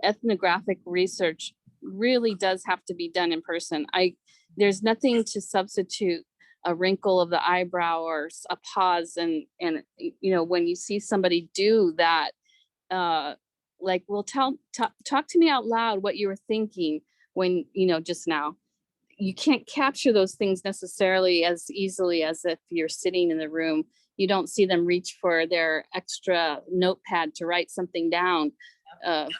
S14: ethnographic research really does have to be done in person. There's nothing to substitute a wrinkle of the eyebrow or a pause, and when you see somebody do that, like, well, talk to me out loud what you were thinking when, just now. You can't capture those things necessarily as easily as if you're sitting in the room. You don't see them reach for their extra notepad to write something down,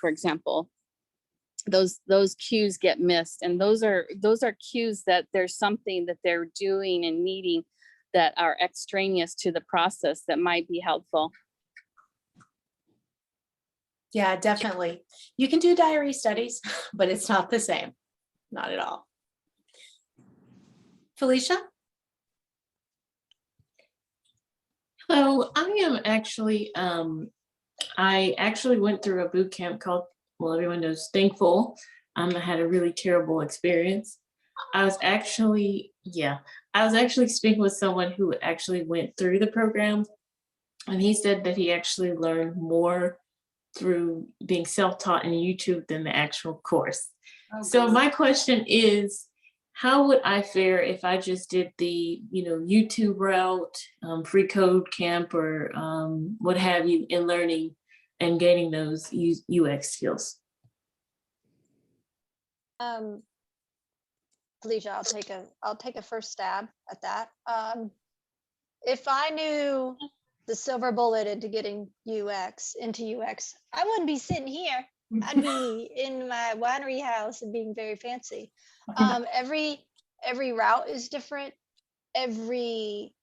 S14: for example. Those cues get missed, and those are cues that there's something that they're doing and needing that are extraneous to the process that might be helpful.
S20: Yeah, definitely. You can do diary studies, but it's not the same. Not at all. Felicia?
S2: Hello, I am actually, I actually went through a boot camp called, well, everyone knows, Thankful. I had a really terrible experience. I was actually speaking with someone who actually went through the program, and he said that he actually learned more through being self-taught in YouTube than the actual course. So my question is, how would I fare if I just did the, YouTube route, free code camp, or what have you, in learning and gaining those UX skills?
S17: Felicia, I'll take a first stab at that. If I knew the silver bullet into getting into UX, I wouldn't be sitting here. I'd be in my winery house and being very fancy. Every route is different. Every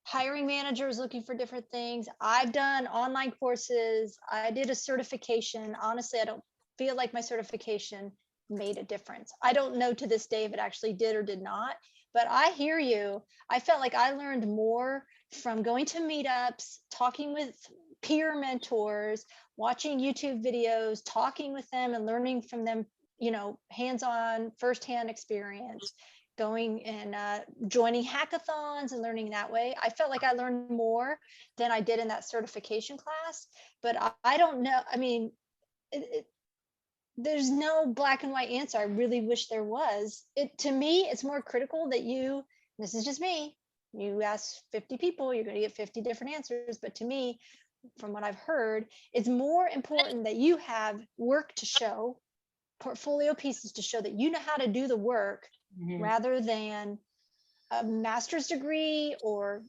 S17: hiring manager is looking for different things. I've done online courses. I did a certification. Honestly, I don't feel like my certification made a difference. I don't know to this day if it actually did or did not, but I hear you. I felt like I learned more from going to meetups, talking with peer mentors, watching YouTube videos, talking with them and learning from them, hands-on, firsthand experience, going and joining hackathons and learning that way. I felt like I learned more than I did in that certification class, but I don't know. I mean, there's no black and white answer. I really wish there was. To me, it's more critical that this is just me, you ask 50 people, you're going to get 50 different answers. But to me, from what I've heard, it's more important that you have work to show, portfolio pieces to show that you know how to do the work, rather than a master's degree or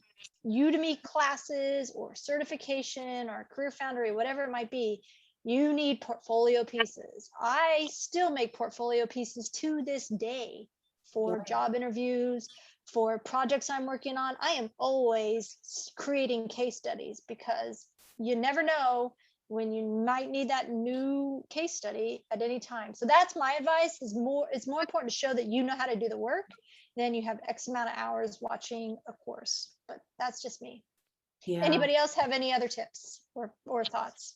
S17: Udemy classes or certification or career foundry, whatever it might be. You need portfolio pieces. I still make portfolio pieces to this day for job interviews, for projects I'm working on. I am always creating case studies because you never know when you might need that new case study at any time. So that's my advice. It's more important to show that you know how to do the work than you have X amount of hours watching a course. But that's just me. Yeah. Anybody else have any other tips or thoughts?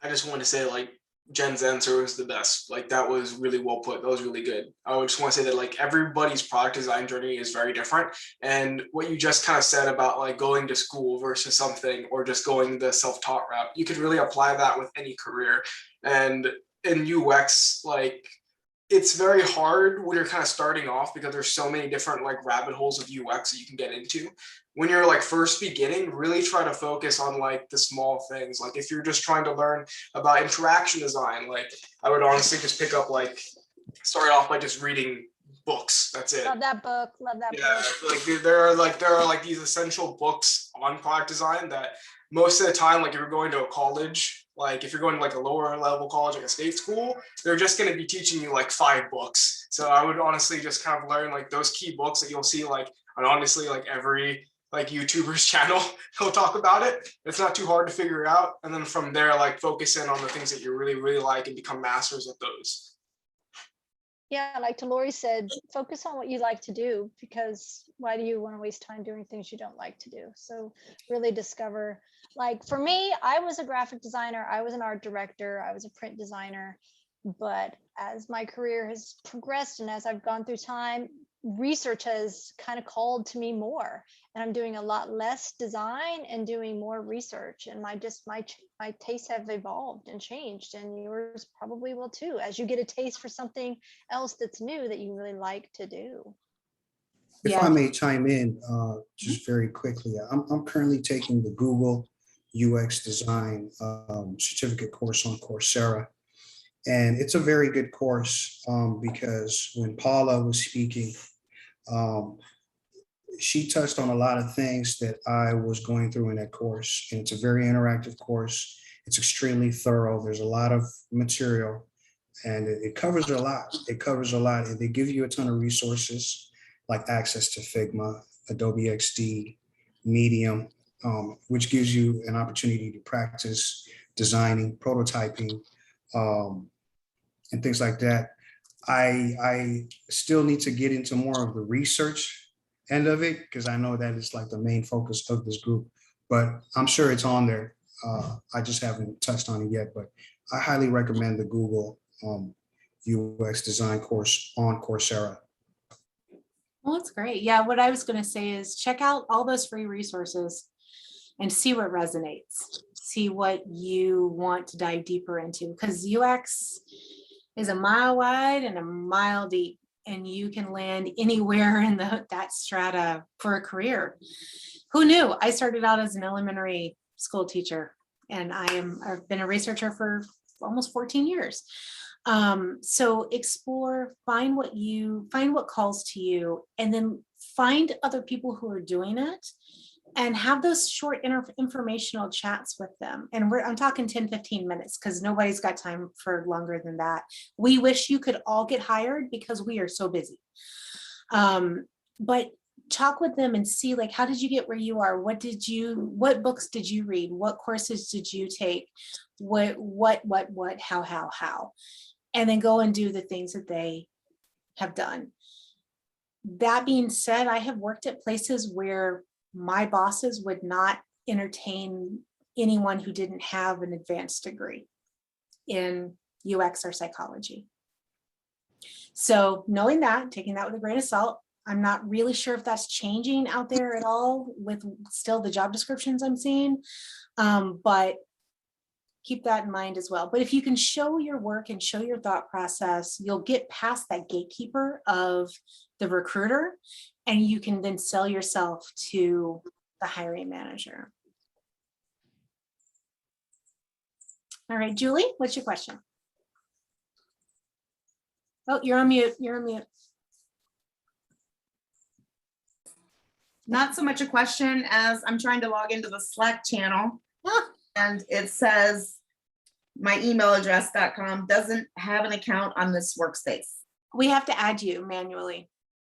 S19: I just want to say, like, Jen's answer was the best. Like that was really well put. That was really good. I would just want to say that like everybody's product design journey is very different. And what you just kind of said about like going to school versus something or just going the self-taught route, you could really apply that with any career. And in UX, like it's very hard when you're kind of starting off because there's so many different like rabbit holes of UX that you can get into. When you're like first beginning, really try to focus on like the small things. Like if you're just trying to learn about interaction design, like I would honestly just pick up like, start off by just reading books. That's it.
S17: Love that book. Love that
S19: Yeah,
S17: book.
S19: like there are like these essential books on product design that most of the time, like if you're going to a college, like if you're going to like a lower level college, like a state school, they're just going to be teaching you like 5 books. So I would honestly just kind of learn like those key books that you'll see like on honestly like every like YouTuber's channel, he'll talk about it. It's not too hard to figure out. And then from there, like focus in on the things that you really, really like and become masters at those.
S17: Yeah, like Lori said, focus on what you like to do, because why do you want to waste time doing things you don't like to do? So really discover, like for me, I was a graphic designer, I was an art director, I was a print designer, but as my career has progressed and as I've gone through time, research has kind of called to me more, and I'm doing a lot less design and doing more research, and my tastes have evolved and changed, and yours probably will too, as you get a taste for something else that's new that you really like to do.
S22: If I may chime in just very quickly, I'm currently taking the Google UX design certificate course on Coursera. And it's a very good course because when Paula was speaking, she touched on a lot of things that I was going through in that course. And it's a very interactive course. It's extremely thorough. There's a lot of material and it covers a lot. It covers a lot. And they give you a ton of resources like access to Figma, Adobe XD, Medium, which gives you an opportunity to practice designing, prototyping, and things like that. I still need to get into more of the research end of it because I know that is like the main focus of this group, but I'm sure it's on there. I just haven't touched on it yet, but I highly recommend the Google UX design course on Coursera.
S20: Well, that's great. Yeah, what I was going to say is check out all those free resources and see what resonates. See what you want to dive deeper into, because UX is a mile wide and a mile deep, and you can land anywhere in that strata for a career. Who knew? I started out as an elementary school teacher, and I've been a researcher for almost 14 years. So explore, find what calls to you, and then find other people who are doing it and have those short informational chats with them. And I'm talking 10-15 minutes because nobody's got time for longer than that. We wish you could all get hired because we are so busy. But talk with them and see, like, how did you get where you are? What books did you read? What courses did you take? What, how? And then go and do the things that they have done. That being said, I have worked at places where my bosses would not entertain anyone who didn't have an advanced degree in UX or psychology. So knowing that, taking that with a grain of salt, I'm not really sure if that's changing out there at all with still the job descriptions I'm seeing, but keep that in mind as well. But if you can show your work and show your thought process, you'll get past that gatekeeper of the recruiter, and you can then sell yourself to the hiring manager. All right, Julie, what's your question? Oh, you're on mute. You're on mute.
S3: Not so much a question as I'm trying to log into the Slack channel and it says my email address.com doesn't have an account on this workspace.
S20: We have to add you manually.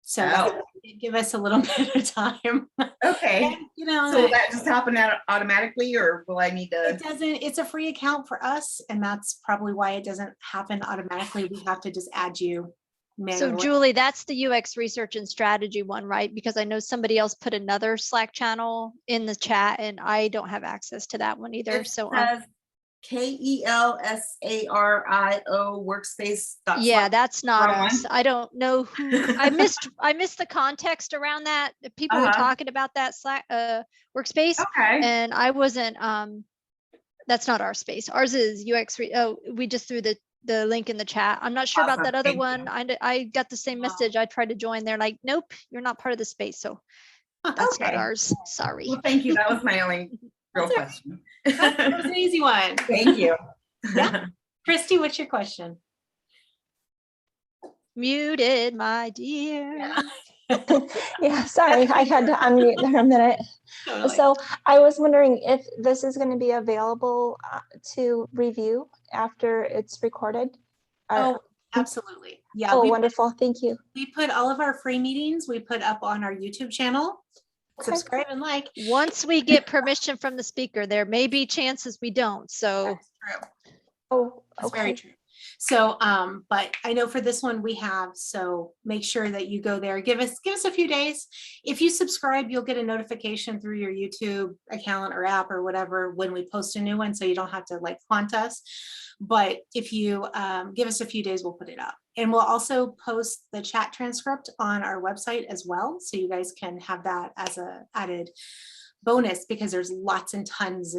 S20: So give us a little bit of time.
S3: Okay.
S20: And, you know,
S3: so will that just happen automatically, or will I need to?
S20: It doesn't. It's a free account for us, and that's probably why it doesn't happen automatically. We have to just add you manually.
S17: So Julie, that's the UX research and strategy one, right? Because I know somebody else put another Slack channel in the chat and I don't have access to that one either.
S3: KELSARIO workspace.
S17: Yeah, that's not
S3: Wrong
S17: us.
S3: one?
S17: I don't know who, I missed the context around that. People were talking about that Slack workspace.
S3: Okay.
S17: And I wasn't, that's not our space. Ours is UX. Oh, we just threw the link in the chat. I'm not sure about
S3: Awesome.
S17: that other
S3: Thank
S17: one. I got the same message. I tried to join. They're like, nope, you're not part of the space. So that's not
S3: Okay.
S17: ours. Sorry.
S3: Well, thank you. That was my only real question.
S20: That was an easy one.
S3: Thank you.
S20: Yeah. Christy, what's your question?
S17: Muted, my dear.
S4: Yeah, sorry, I had to unmute there a minute.
S20: Totally.
S4: So I was wondering if this is going to be available to review after it's recorded.
S20: Oh, absolutely. Yeah.
S4: Oh, wonderful. Thank you.
S20: We put all of our free meetings, we put up on our YouTube channel. Subscribe and like.
S17: Once we get permission from the speaker, there may be chances we don't. So
S20: that's true.
S4: Oh,
S20: that's very true. So, but I know for this one we have, so make sure that you go there. Give us a few days. If you subscribe, you'll get a notification through your YouTube account or app or whatever when we post a new one, so you don't have to like haunt us. But if you give us a few days, we'll put it up. And we'll also post the chat transcript on our website as well, so you guys can have that as a added bonus, because there's lots and tons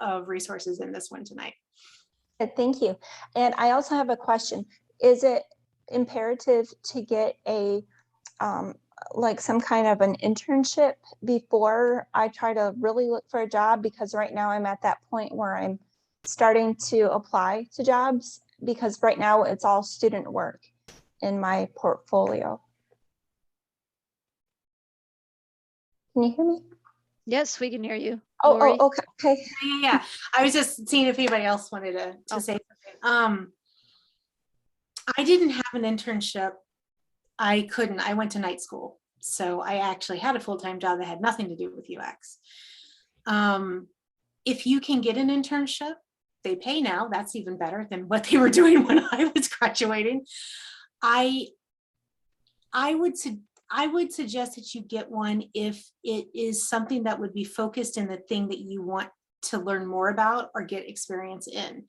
S20: of resources in this one tonight.
S4: Thank you. And I also have a question. Is it imperative to get a like some kind of an internship before I try to really look for a job? Because right now I'm at that point where I'm starting to apply to jobs, because right now it's all student work in my portfolio. Can you hear me?
S17: yes, we can hear you.
S4: Oh, okay.
S20: Yeah. I was just seeing if anybody else wanted to say something. I didn't have an internship. I couldn't. I went to night school. So I actually had a full-time job that had nothing to do with UX. If you can get an internship, they pay now. That's even better than what they were doing when I was graduating. I would suggest that you get one if it is something that would be focused in the thing that you want to learn more about or get experience in.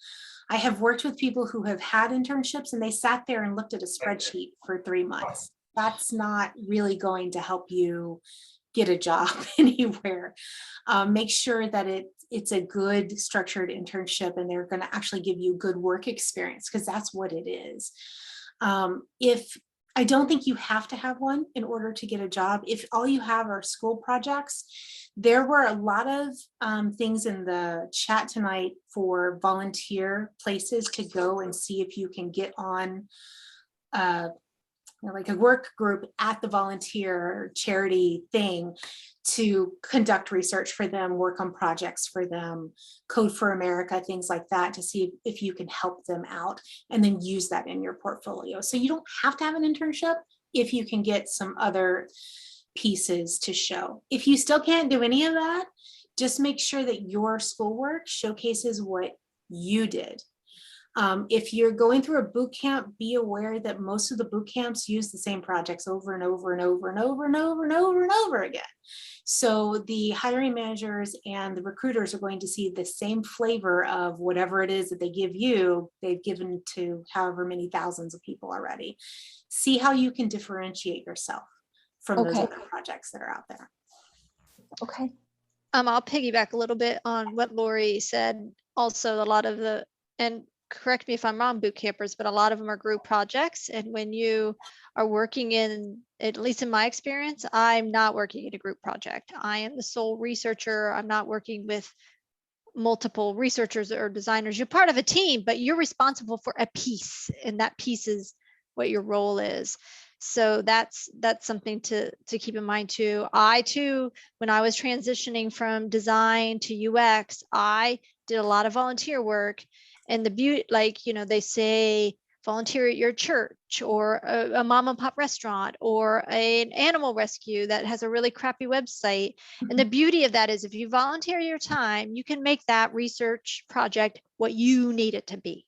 S20: I have worked with people who have had internships and they sat there and looked at a spreadsheet for 3 months. That's not really going to help you get a job anywhere. Make sure that it's a good structured internship and they're going to actually give you good work experience, because that's what it is. I don't think you have to have one in order to get a job. If all you have are school projects, there were a lot of things in the chat tonight for volunteer places to go and see if you can get on like a work group at the volunteer charity thing to conduct research for them, work on projects for them, Code for America, things like that, to see if you can help them out and then use that in your portfolio. So you don't have to have an internship if you can get some other pieces to show. If you still can't do any of that, just make sure that your schoolwork showcases what you did. If you're going through a boot camp, be aware that most of the boot camps use the same projects over and over and over and over and over and over and over again. So the hiring managers and the recruiters are going to see the same flavor of whatever it is that they give you, they've given to however many thousands of people already. See how you can differentiate yourself from those other projects that are out there.
S4: Okay.
S17: I'll piggyback a little bit on what Lori said. Also, a lot of the, and correct me if I'm wrong, boot campers, but a lot of them are group projects. And when you are working in, at least in my experience, I'm not working in a group project. I am the sole researcher. I'm not working with multiple researchers or designers. You're part of a team, but you're responsible for a piece, and that piece is what your role is. So that's something to keep in mind too. I too, when I was transitioning from design to UX, I did a lot of volunteer work. And the beauty, like, you know, they say volunteer at your church or a mom and pop restaurant or an animal rescue that has a really crappy website. And the beauty of that is if you volunteer your time, you can make that research project what you need it to be.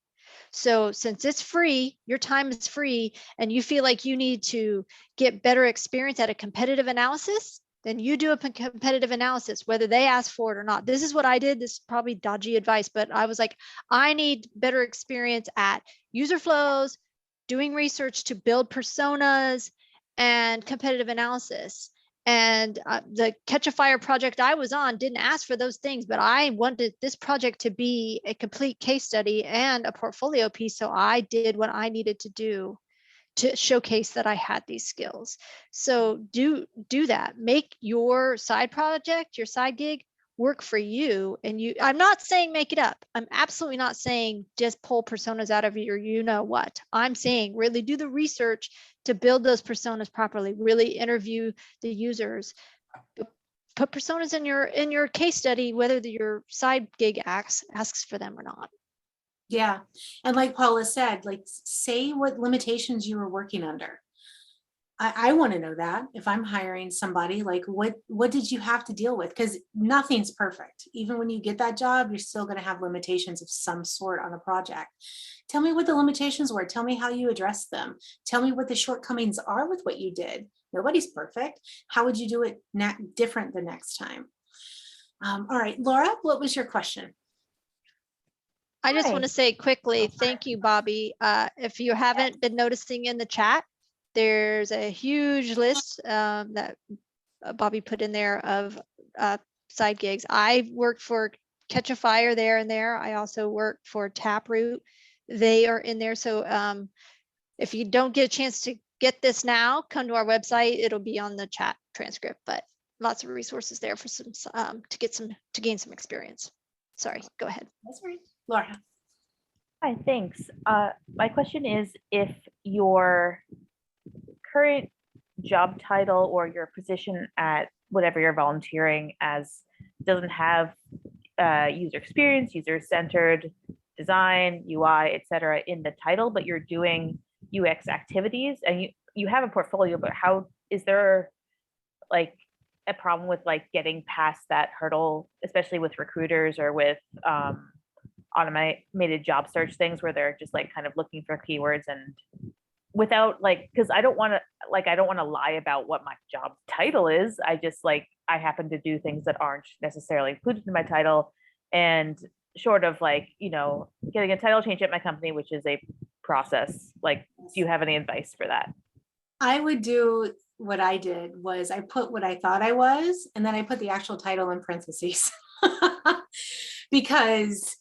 S17: So since it's free, your time is free, and you feel like you need to get better experience at a competitive analysis, then you do a competitive analysis, whether they ask for it or not. This is what I did. This is probably dodgy advice, but I was like, I need better experience at user flows, doing research to build personas, and competitive analysis. And the Catch a Fire project I was on didn't ask for those things, but I wanted this project to be a complete case study and a portfolio piece. So I did what I needed to do to showcase that I had these skills. So do that. Make your side project, your side gig, work for you. And I'm not saying make it up. I'm absolutely not saying just pull personas out of your you know what. I'm saying really do the research to build those personas properly, really interview the users, put personas in your case study, whether your side gig asks for them or not.
S20: Yeah. And like Paula said, like say what limitations you were working under. I want to know that if I'm hiring somebody, like what did you have to deal with? Because nothing's perfect. Even when you get that job, you're still going to have limitations of some sort on a project. Tell me what the limitations were. Tell me how you addressed them. Tell me what the shortcomings are with what you did. Nobody's perfect. How would you do it different the next time? All right, Laura, what was your question?
S17: I just want to say quickly, thank you, Bobby. If you haven't been noticing in the chat, there's a huge list that Bobby put in there of side gigs. I worked for Catch a Fire there and there. I also worked for Taproot. They are in there. So if you don't get a chance to get this now, come to our website. It'll be on the chat transcript, but lots of resources there for some to gain some experience. Sorry, go ahead.
S20: That's right. Laura.
S7: Hi, thanks. My question is if your current job title or your position at whatever you're volunteering as doesn't have user experience, user-centered design, UI, etc. in the title, but you're doing UX activities and you have a portfolio, but how is there like a problem with like getting past that hurdle, especially with recruiters or with automated job search things where they're just like kind of looking for keywords and without like, because I don't want to lie about what my job title is. I just like, I happen to do things that aren't necessarily included in my title, and short of like, you know, getting a title change at my company, which is a process. Like, do you have any advice for that?
S20: I would do what I did was I put what I thought I was, and then I put the actual title in parentheses because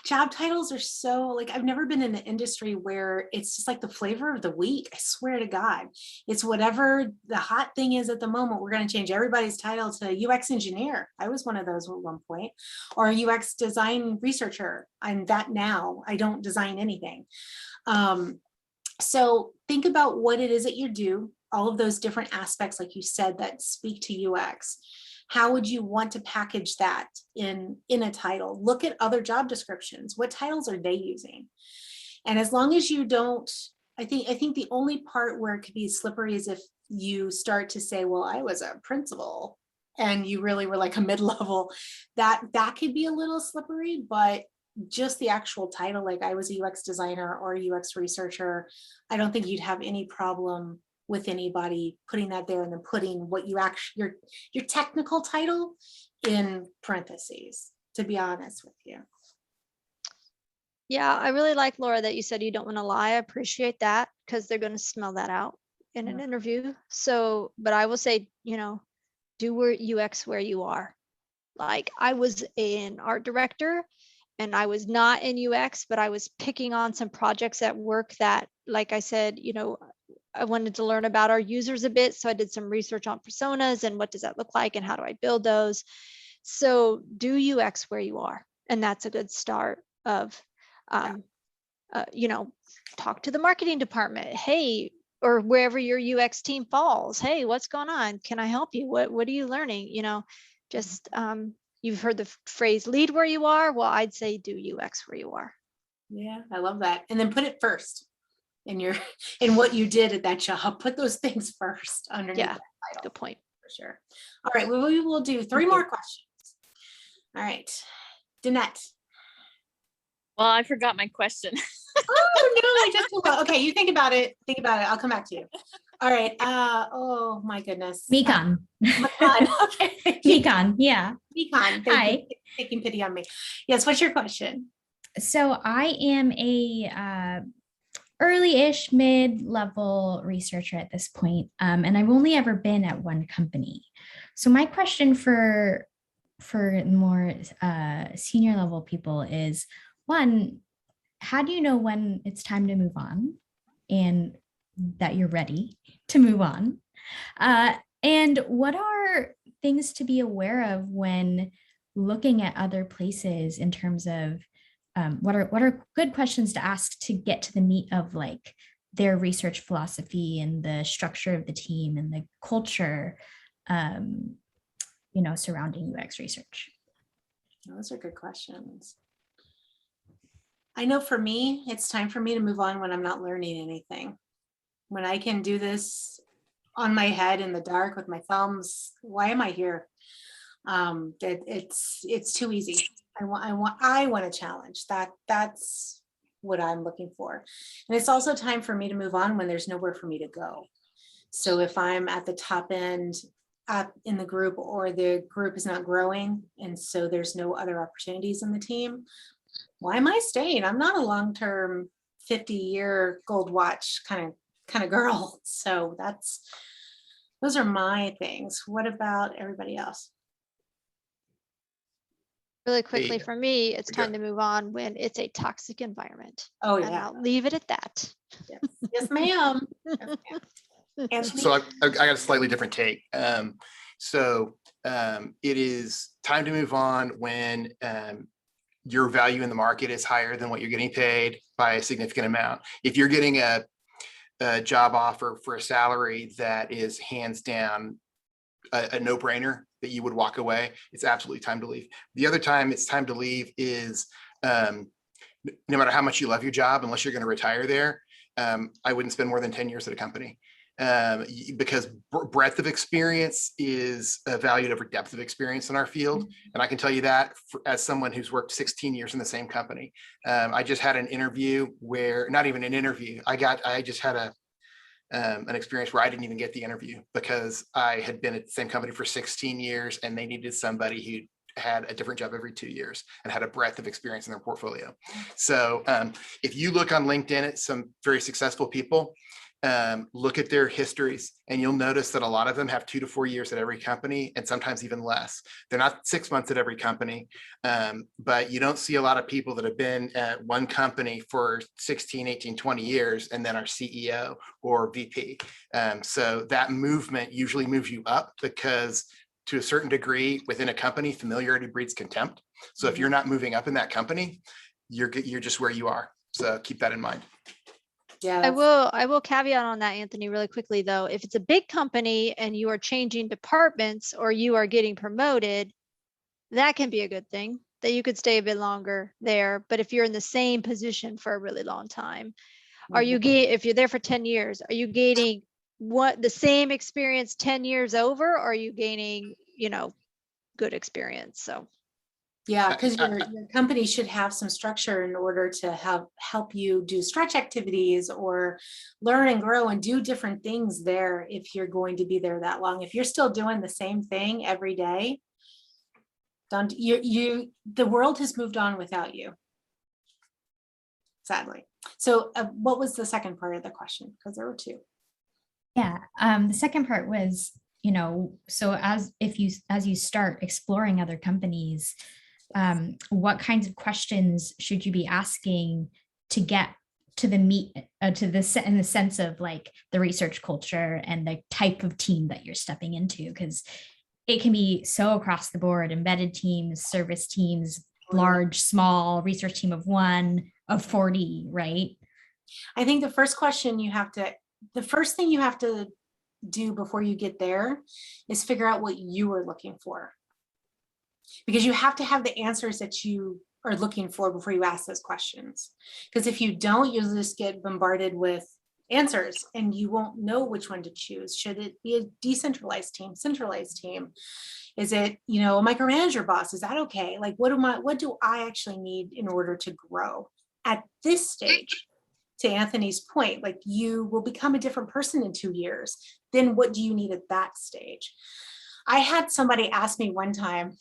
S20: job titles are so like, I've never been in an industry where it's just like the flavor of the week. I swear to God, it's whatever the hot thing is at the moment. We're going to change everybody's title to UX engineer. I was one of those at one point, or UX design researcher. I'm that now. I don't design anything. So think about what it is that you do, all of those different aspects, like you said, that speak to UX. How would you want to package that in a title? Look at other job descriptions. What titles are they using? And as long as you don't, I think the only part where it could be slippery is if you start to say, well, I was a principal and you really were like a mid-level, that could be a little slippery, but just the actual title, like I was a UX designer or a UX researcher, I don't think you'd have any problem with anybody putting that there and then putting what you actually, your technical title in parentheses, to be honest with you.
S17: Yeah, I really like, Laura, that you said you don't want to lie. I appreciate that because they're going to smell that out in an interview. So, but I will say, you know, do UX where you are. Like I was an art director and I was not in UX, but I was picking on some projects at work that, like I said, you know, I wanted to learn about our users a bit. So I did some research on personas and what does that look like and how do I build those? So do UX where you are. And that's a good start of, you know, talk to the marketing department. Hey, or wherever your UX team falls. Hey, what's going on? Can I help you? What are you learning? You know, just, you've heard the phrase lead where you are. Well, I'd say do UX where you are.
S20: Yeah, I love that. And then put it first in what you did at that job. Put those things first underneath that title.
S17: Good point.
S20: For sure. All right, well, we will do 3 more questions. All right, Danette.
S14: Well, I forgot my question.
S20: Oh no, I just okay. You think about it. Think about it. I'll come back to you. All right. Oh my goodness.
S8: Mekon.
S20: Mekon. Okay.
S8: Mekon, yeah.
S20: Mekon, thank you for taking pity on me. Yes, what's your question?
S8: So I am a early-ish mid-level researcher at this point, and I've only ever been at one company. So my question for more senior level people is, one, how do you know when it's time to move on and that you're ready to move on? And what are things to be aware of when looking at other places in terms of what are good questions to ask to get to the meat of like their research philosophy and the structure of the team and the culture, surrounding UX research?
S20: Those are good questions. I know for me, it's time for me to move on when I'm not learning anything. When I can do this on my head in the dark with my thumbs, why am I here? It's too easy. I want a challenge. That's what I'm looking for. And it's also time for me to move on when there's nowhere for me to go. So if I'm at the top end up in the group, or the group is not growing, and so there's no other opportunities in the team, why am I staying? I'm not a long-term 50-year gold watch kind of girl. So those are my things. What about everybody else?
S17: Really quickly, for me, it's time to move on when it's a toxic environment.
S20: Oh,
S17: And
S20: yeah.
S17: I'll leave it at that.
S20: Yes, ma'am. Yes, ma'am.
S6: So I got a slightly different take. It is time to move on when your value in the market is higher than what you're getting paid by a significant amount. If you're getting a job offer for a salary that is hands down a no-brainer that you would walk away, it's absolutely time to leave. The other time it's time to leave is no matter how much you love your job, unless you're going to retire there, I wouldn't spend more than 10 years at a company. Because breadth of experience is valued over depth of experience in our field. And I can tell you that as someone who's worked 16 years in the same company. I just had an interview where, not even an interview, I just had an experience where I didn't even get the interview because I had been at the same company for 16 years and they needed somebody who had a different job every 2 years and had a breadth of experience in their portfolio. So if you look on LinkedIn at some very successful people, look at their histories and you'll notice that a lot of them have 2 to 4 years at every company and sometimes even less. They're not 6 months at every company, but you don't see a lot of people that have been at one company for 16, 18, 20 years and then are CEO or VP. So that movement usually moves you up because to a certain degree within a company, familiarity breeds contempt. So if you're not moving up in that company, you're just where you are. So keep that in mind.
S20: Yeah,
S17: I will caveat on that, Anthony, really quickly though. If it's a big company and you are changing departments or you are getting promoted, that can be a good thing that you could stay a bit longer there. But if you're in the same position for a really long time, if you're there for 10 years, are you gaining the same experience 10 years over, or are you gaining, good experience? So
S20: yeah, because your company should have some structure in order to help you do stretch activities or learn and grow and do different things there if you're going to be there that long. If you're still doing the same thing every day, the world has moved on without you, sadly. So what was the second part of the question? Because there were two.
S8: Yeah, the second part was, so as you start exploring other companies, what kinds of questions should you be asking to get to the meat, in the sense of like the research culture and the type of team that you're stepping into? Because it can be so across the board: embedded teams, service teams, large, small, research team of 1, of 40, right?
S20: I think the first thing you have to do before you get there is figure out what you are looking for. Because you have to have the answers that you are looking for before you ask those questions. Because if you don't, you'll just get bombarded with answers and you won't know which one to choose. Should it be a decentralized team, centralized team? Is it, a micromanager boss? Is that okay? Like, what do I actually need in order to grow at this stage? to Anthony's point, like you will become a different person in 2 years. Then what do you need at that stage? I had somebody ask me one time,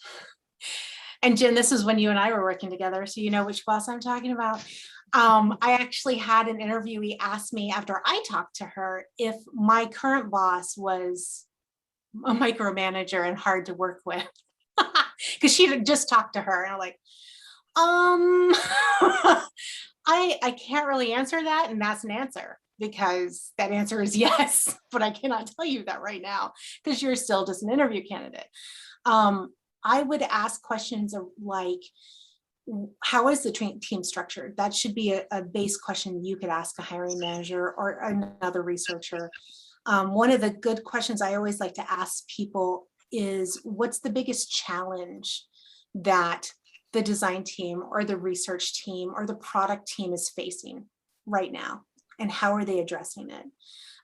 S20: and Jen, this is when you and I were working together, so you know which boss I'm talking about. I actually had an interviewee ask me after I talked to her if my current boss was a micromanager and hard to work with. Because she had just talked to her, and I'm like, I can't really answer that, and that's an answer, because that answer is yes, but I cannot tell you that right now because you're still just an interview candidate. I would ask questions of like, how is the team structured? That should be a base question you could ask a hiring manager or another researcher. One of the good questions I always like to ask people is, what's the biggest challenge that the design team or the research team or the product team is facing right now? And how are they addressing it?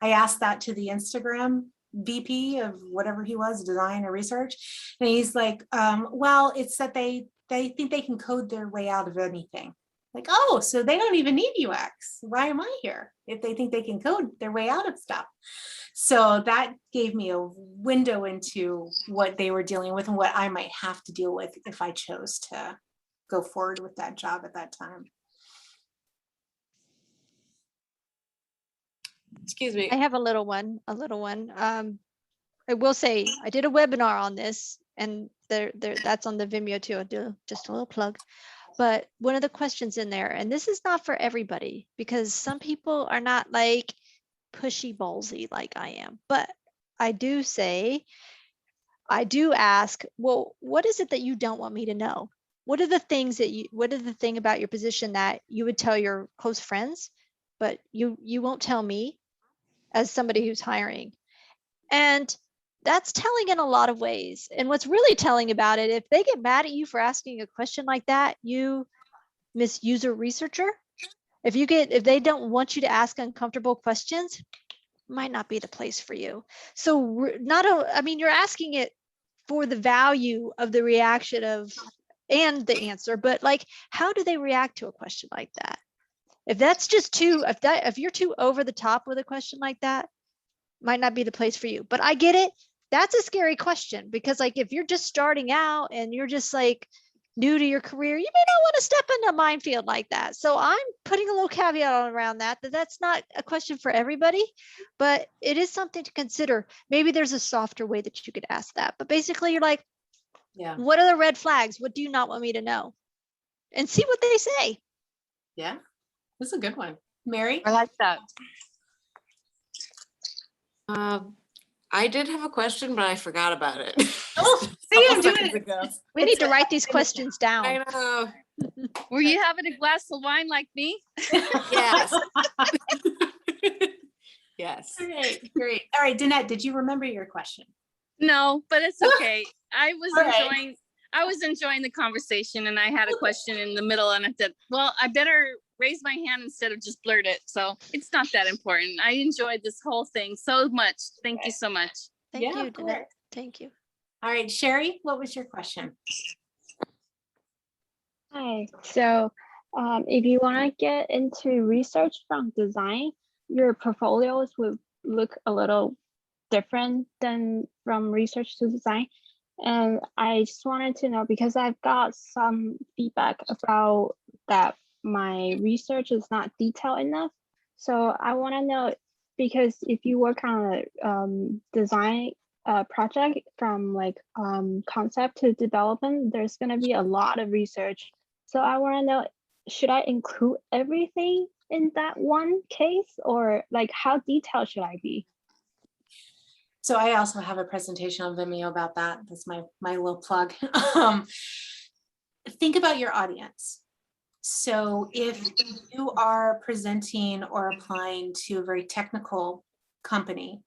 S20: I asked that to the Instagram VP of whatever he was, design or research. And he's like, well, it's that they think they can code their way out of anything. Like, oh, so they don't even need UX. Why am I here if they think they can code their way out of stuff? So that gave me a window into what they were dealing with and what I might have to deal with if I chose to go forward with that job at that time.
S17: Excuse me. I have a little one. I will say I did a webinar on this, and that's on the Vimeo too. I'll do just a little plug. But one of the questions in there, and this is not for everybody, because some people are not like pushy ballsy like I am, but I do ask, well, what is it that you don't want me to know? What are the things what are the thing about your position that you would tell your close friends, but you won't tell me as somebody who's hiring? And that's telling in a lot of ways. And what's really telling about it, if they get mad at you for asking a question like that, you user researcher, if they don't want you to ask uncomfortable questions, might not be the place for you. So you're asking it for the value of the reaction and the answer, but like, how do they react to a question like that? If that's just if you're too over the top with a question like that, might not be the place for you. But I get it. That's a scary question, because like, if you're just starting out and you're just like new to your career, you may not want to step into a minefield like that. So I'm putting a little caveat around that's not a question for everybody, but it is something to consider. Maybe there's a softer way that you could ask that, but basically you're like,
S20: yeah,
S17: what are the red flags? What do you not want me to know? And see what they say.
S20: Yeah, that's a good one. Mary?
S5: I like that.
S9: I did have a question, but I forgot about it.
S20: Oh, see, I'm doing it.
S17: We need to write these questions down.
S9: I know.
S14: Were you having a glass of wine like me?
S9: Yes. Yes.
S20: All right, great. All right, Danette, did you remember your question?
S14: No, but it's okay. I was
S20: All right.
S14: enjoying the conversation, and I had a question in the middle, and I said, well, I better raise my hand instead of just blurt it. So it's not that important. I enjoyed this whole thing so much. Thank you so much.
S17: Thank you, Danette. Thank you.
S20: All right, Sherry, what was your question?
S23: Hi. So if you want to get into research from design, your portfolios will look a little different than from research to design. And I just wanted to know, because I've got some feedback about that my research is not detailed enough. So I want to know, because if you work on a design project from like concept to development, there's going to be a lot of research. So I want to know, should I include everything in that one case, or like how detailed should I be?
S20: So I also have a presentation on Vimeo about that. That's my little plug. Think about your audience. So if you are presenting or applying to a very technical company,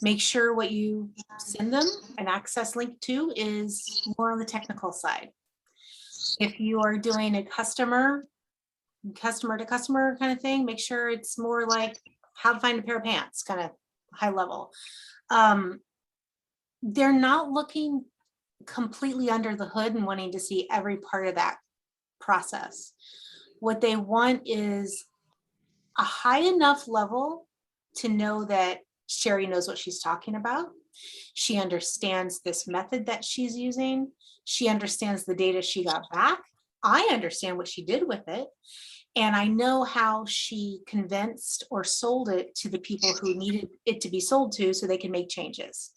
S20: make sure what you send them an access link to is more on the technical side. If you are doing a customer to customer kind of thing, make sure it's more like how to find a pair of pants, kind of high level. They're not looking completely under the hood and wanting to see every part of that process. What they want is a high enough level to know that Sherry knows what she's talking about. She understands this method that she's using. She understands the data she got back. I understand what she did with it. And I know how she convinced or sold it to the people who needed it to be sold to so they can make changes.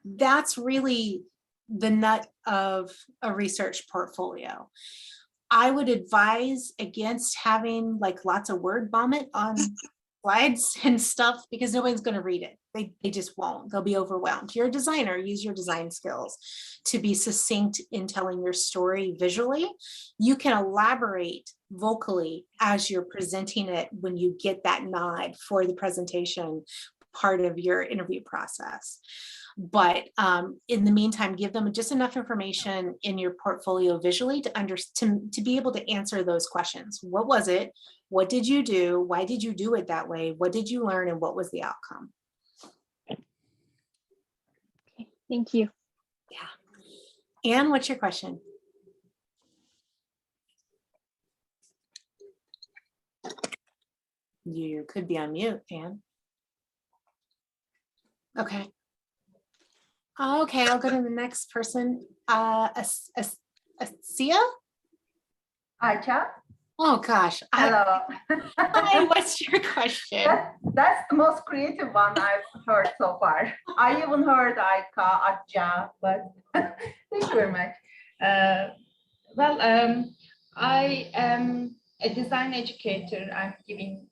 S20: That's really the nut of a research portfolio. I would advise against having like lots of word vomit on slides and stuff because nobody's going to read it. They just won't. They'll be overwhelmed. You're a designer, use your design skills to be succinct in telling your story visually. You can elaborate vocally as you're presenting it when you get that nod for the presentation part of your interview process. But in the meantime, give them just enough information in your portfolio visually to be able to answer those questions. What was it? What did you do? Why did you do it that way? What did you learn and what was the outcome?
S23: Okay, thank you.
S20: Yeah. Anne, what's your question? You could be on mute, Anne. Okay. Okay, I'll go to the next person. Asia?
S5: Acha?
S20: Oh gosh.
S5: Hello.
S20: Hi, what's your question?
S5: That's the most creative one I've heard so far. I even heard Aika, Acha, but thank you very much. I am a design educator. I'm giving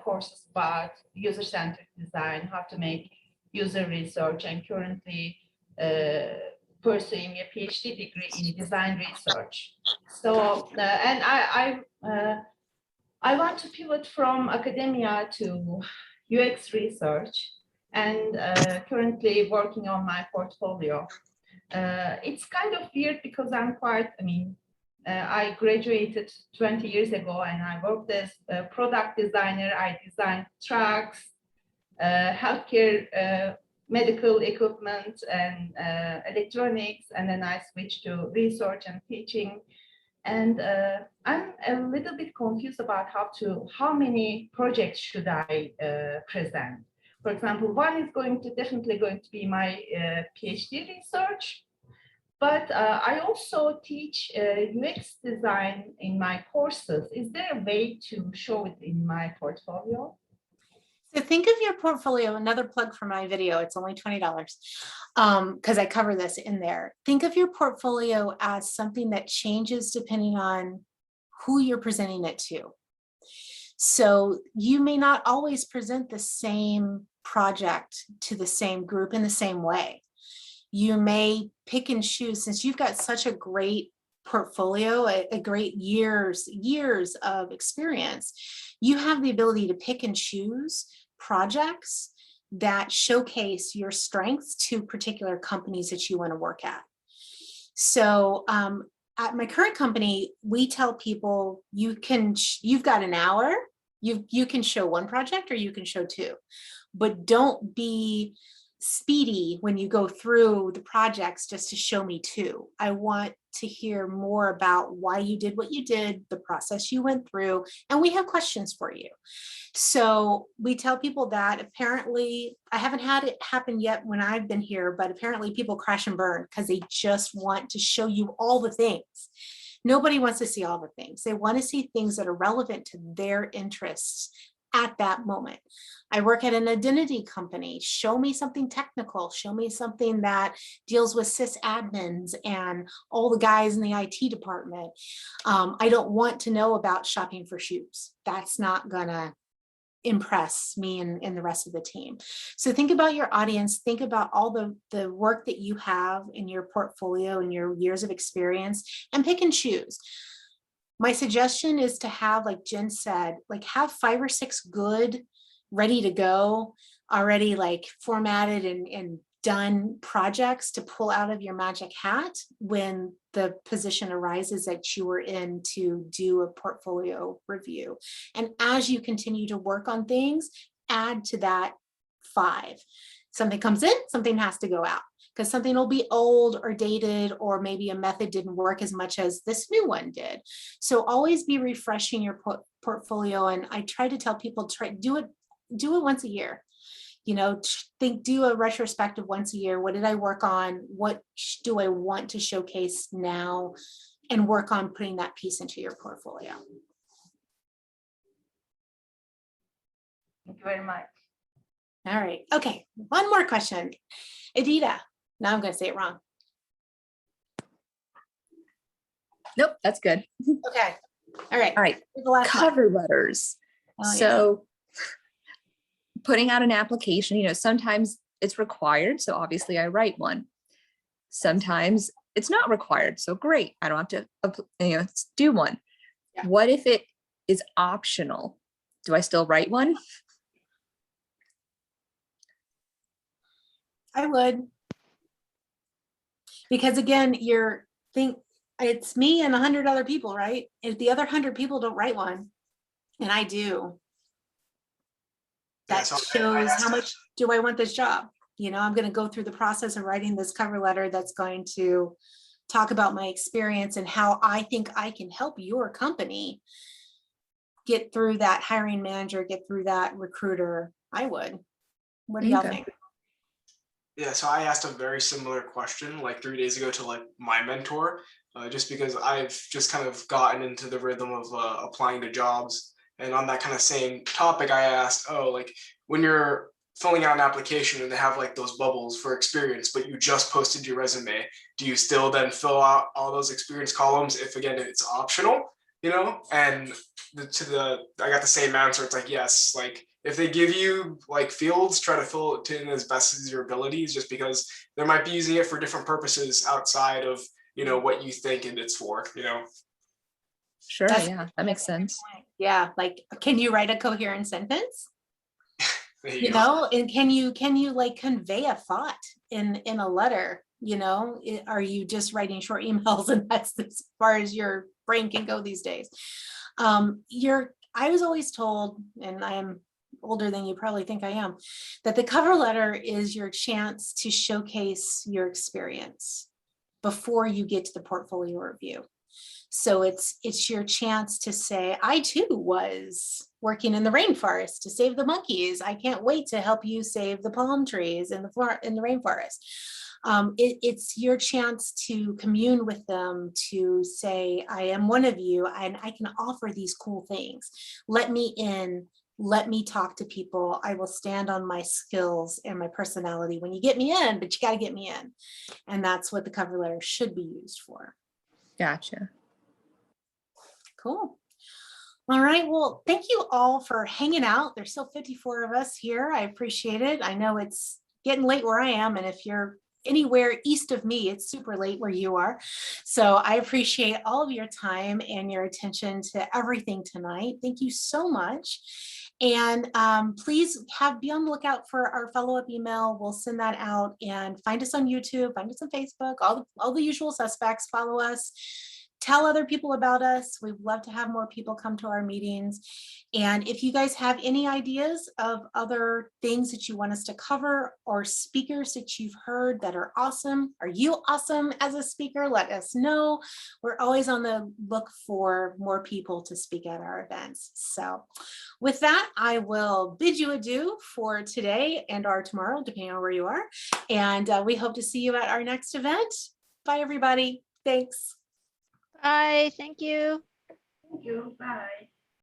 S5: courses about user-centered design, how to make user research, and currently pursuing a PhD degree in design research. So, and I want to pivot from academia to UX research, and currently working on my portfolio. It's kind of weird because I'm quite, I graduated 20 years ago and I worked as a product designer. I designed trucks, healthcare, medical equipment and electronics, and then I switched to research and teaching. And I'm a little bit confused about how many projects should I present. For example, one is definitely going to be my PhD research, but I also teach UX design in my courses. Is there a way to show it in my portfolio?
S20: So think of your portfolio, another plug for my video, it's only $20 because I cover this in there. Think of your portfolio as something that changes depending on who you're presenting it to. So you may not always present the same project to the same group in the same way. You may pick and choose, since you've got such a great portfolio, a great years of experience, you have the ability to pick and choose projects that showcase your strengths to particular companies that you want to work at. So at my current company, we tell people you've got an hour, you can show one project or you can show two, but don't be speedy when you go through the projects just to show me two. I want to hear more about why you did what you did, the process you went through, and we have questions for you. So we tell people that apparently, I haven't had it happen yet when I've been here, but apparently people crash and burn because they just want to show you all the things. Nobody wants to see all the things. They want to see things that are relevant to their interests at that moment. I work at an identity company. Show me something technical. Show me something that deals with sysadmins and all the guys in the IT department. I don't want to know about shopping for shoes. That's not gonna impress me and the rest of the team. So think about your audience, think about all the work that you have in your portfolio and your years of experience, and pick and choose. My suggestion is to have, like Jen said, like have 5 or 6 good, ready to go, already like formatted and done projects to pull out of your magic hat when the position arises that you are in to do a portfolio review. And as you continue to work on things, add to that 5. Something comes in, something has to go out. because something will be old or dated, or maybe a method didn't work as much as this new one did. So always be refreshing your portfolio. And I try to tell people, do it once a year. You know, do a retrospective once a year. What did I work on? What do I want to showcase now? And work on putting that piece into your portfolio.
S5: Thank you very much.
S20: All right. Okay. One more question. Edita. Now I'm going to say it wrong.
S10: Nope, that's good.
S20: Okay. All right.
S10: All right.
S20: The last
S10: Cover letters.
S20: Oh,
S10: So putting out an application, you know, sometimes it's required. So obviously I write one. Sometimes it's not required. So great. I don't have to, you know, do one.
S20: Yeah.
S10: What if it is optional? Do I still write one?
S20: I would. Because again, it's me and 100 other people, right? If the other 100 people don't write one, and I do, that shows how much do I want this job? You know, I'm going to go through the process of writing this cover letter that's going to talk about my experience and how I think I can help your company get through that hiring manager, get through that recruiter. I would. What do y'all think?
S19: Yeah, so I asked a very similar question like 3 days ago to like my mentor, just because I've just kind of gotten into the rhythm of applying to jobs. And on that kind of same topic, I asked, oh, like when you're filling out an application and they have like those bubbles for experience, but you just posted your resume, do you still then fill out all those experience columns if again it's optional, you know? And I got the same answer. It's like, yes, like if they give you like fields, try to fill it in as best as your abilities, just because they might be using it for different purposes outside of, you know, what you think it's for, you know?
S10: Sure, yeah, that makes sense.
S20: Yeah, like, can you write a coherent sentence?
S19: You
S20: know, and can you like convey a thought in a letter? You know, are you just writing short emails and that's as far as your brain can go these days? I was always told, and I am older than you probably think I am, that the cover letter is your chance to showcase your experience before you get to the portfolio review. So it's your chance to say, I too was working in the rainforest to save the monkeys. I can't wait to help you save the palm trees in the rainforest. It's your chance to commune with them, to say, I am one of you and I can offer these cool things. Let me in. Let me talk to people. I will stand on my skills and my personality when you get me in, but you got to get me in. And that's what the cover letter should be used for.
S10: Gotcha.
S20: Cool. All right. Well, thank you all for hanging out. There's still 54 of us here. I appreciate it. I know it's getting late where I am. And if you're anywhere east of me, it's super late where you are. So I appreciate all of your time and your attention to everything tonight. Thank you so much. And please be on the lookout for our follow-up email. We'll send that out, and find us on YouTube, find us on Facebook, all the usual suspects. Follow us. Tell other people about us. We'd love to have more people come to our meetings. And if you guys have any ideas of other things that you want us to cover, or speakers that you've heard that are awesome, are you awesome as a speaker? Let us know. We're always on the look for more people to speak at our events. So with that, I will bid you adieu for today and or tomorrow, depending on where you are. And we hope to see you at our next event. Bye, everybody. Thanks.
S17: Bye. Thank you.
S5: Thank you. Bye.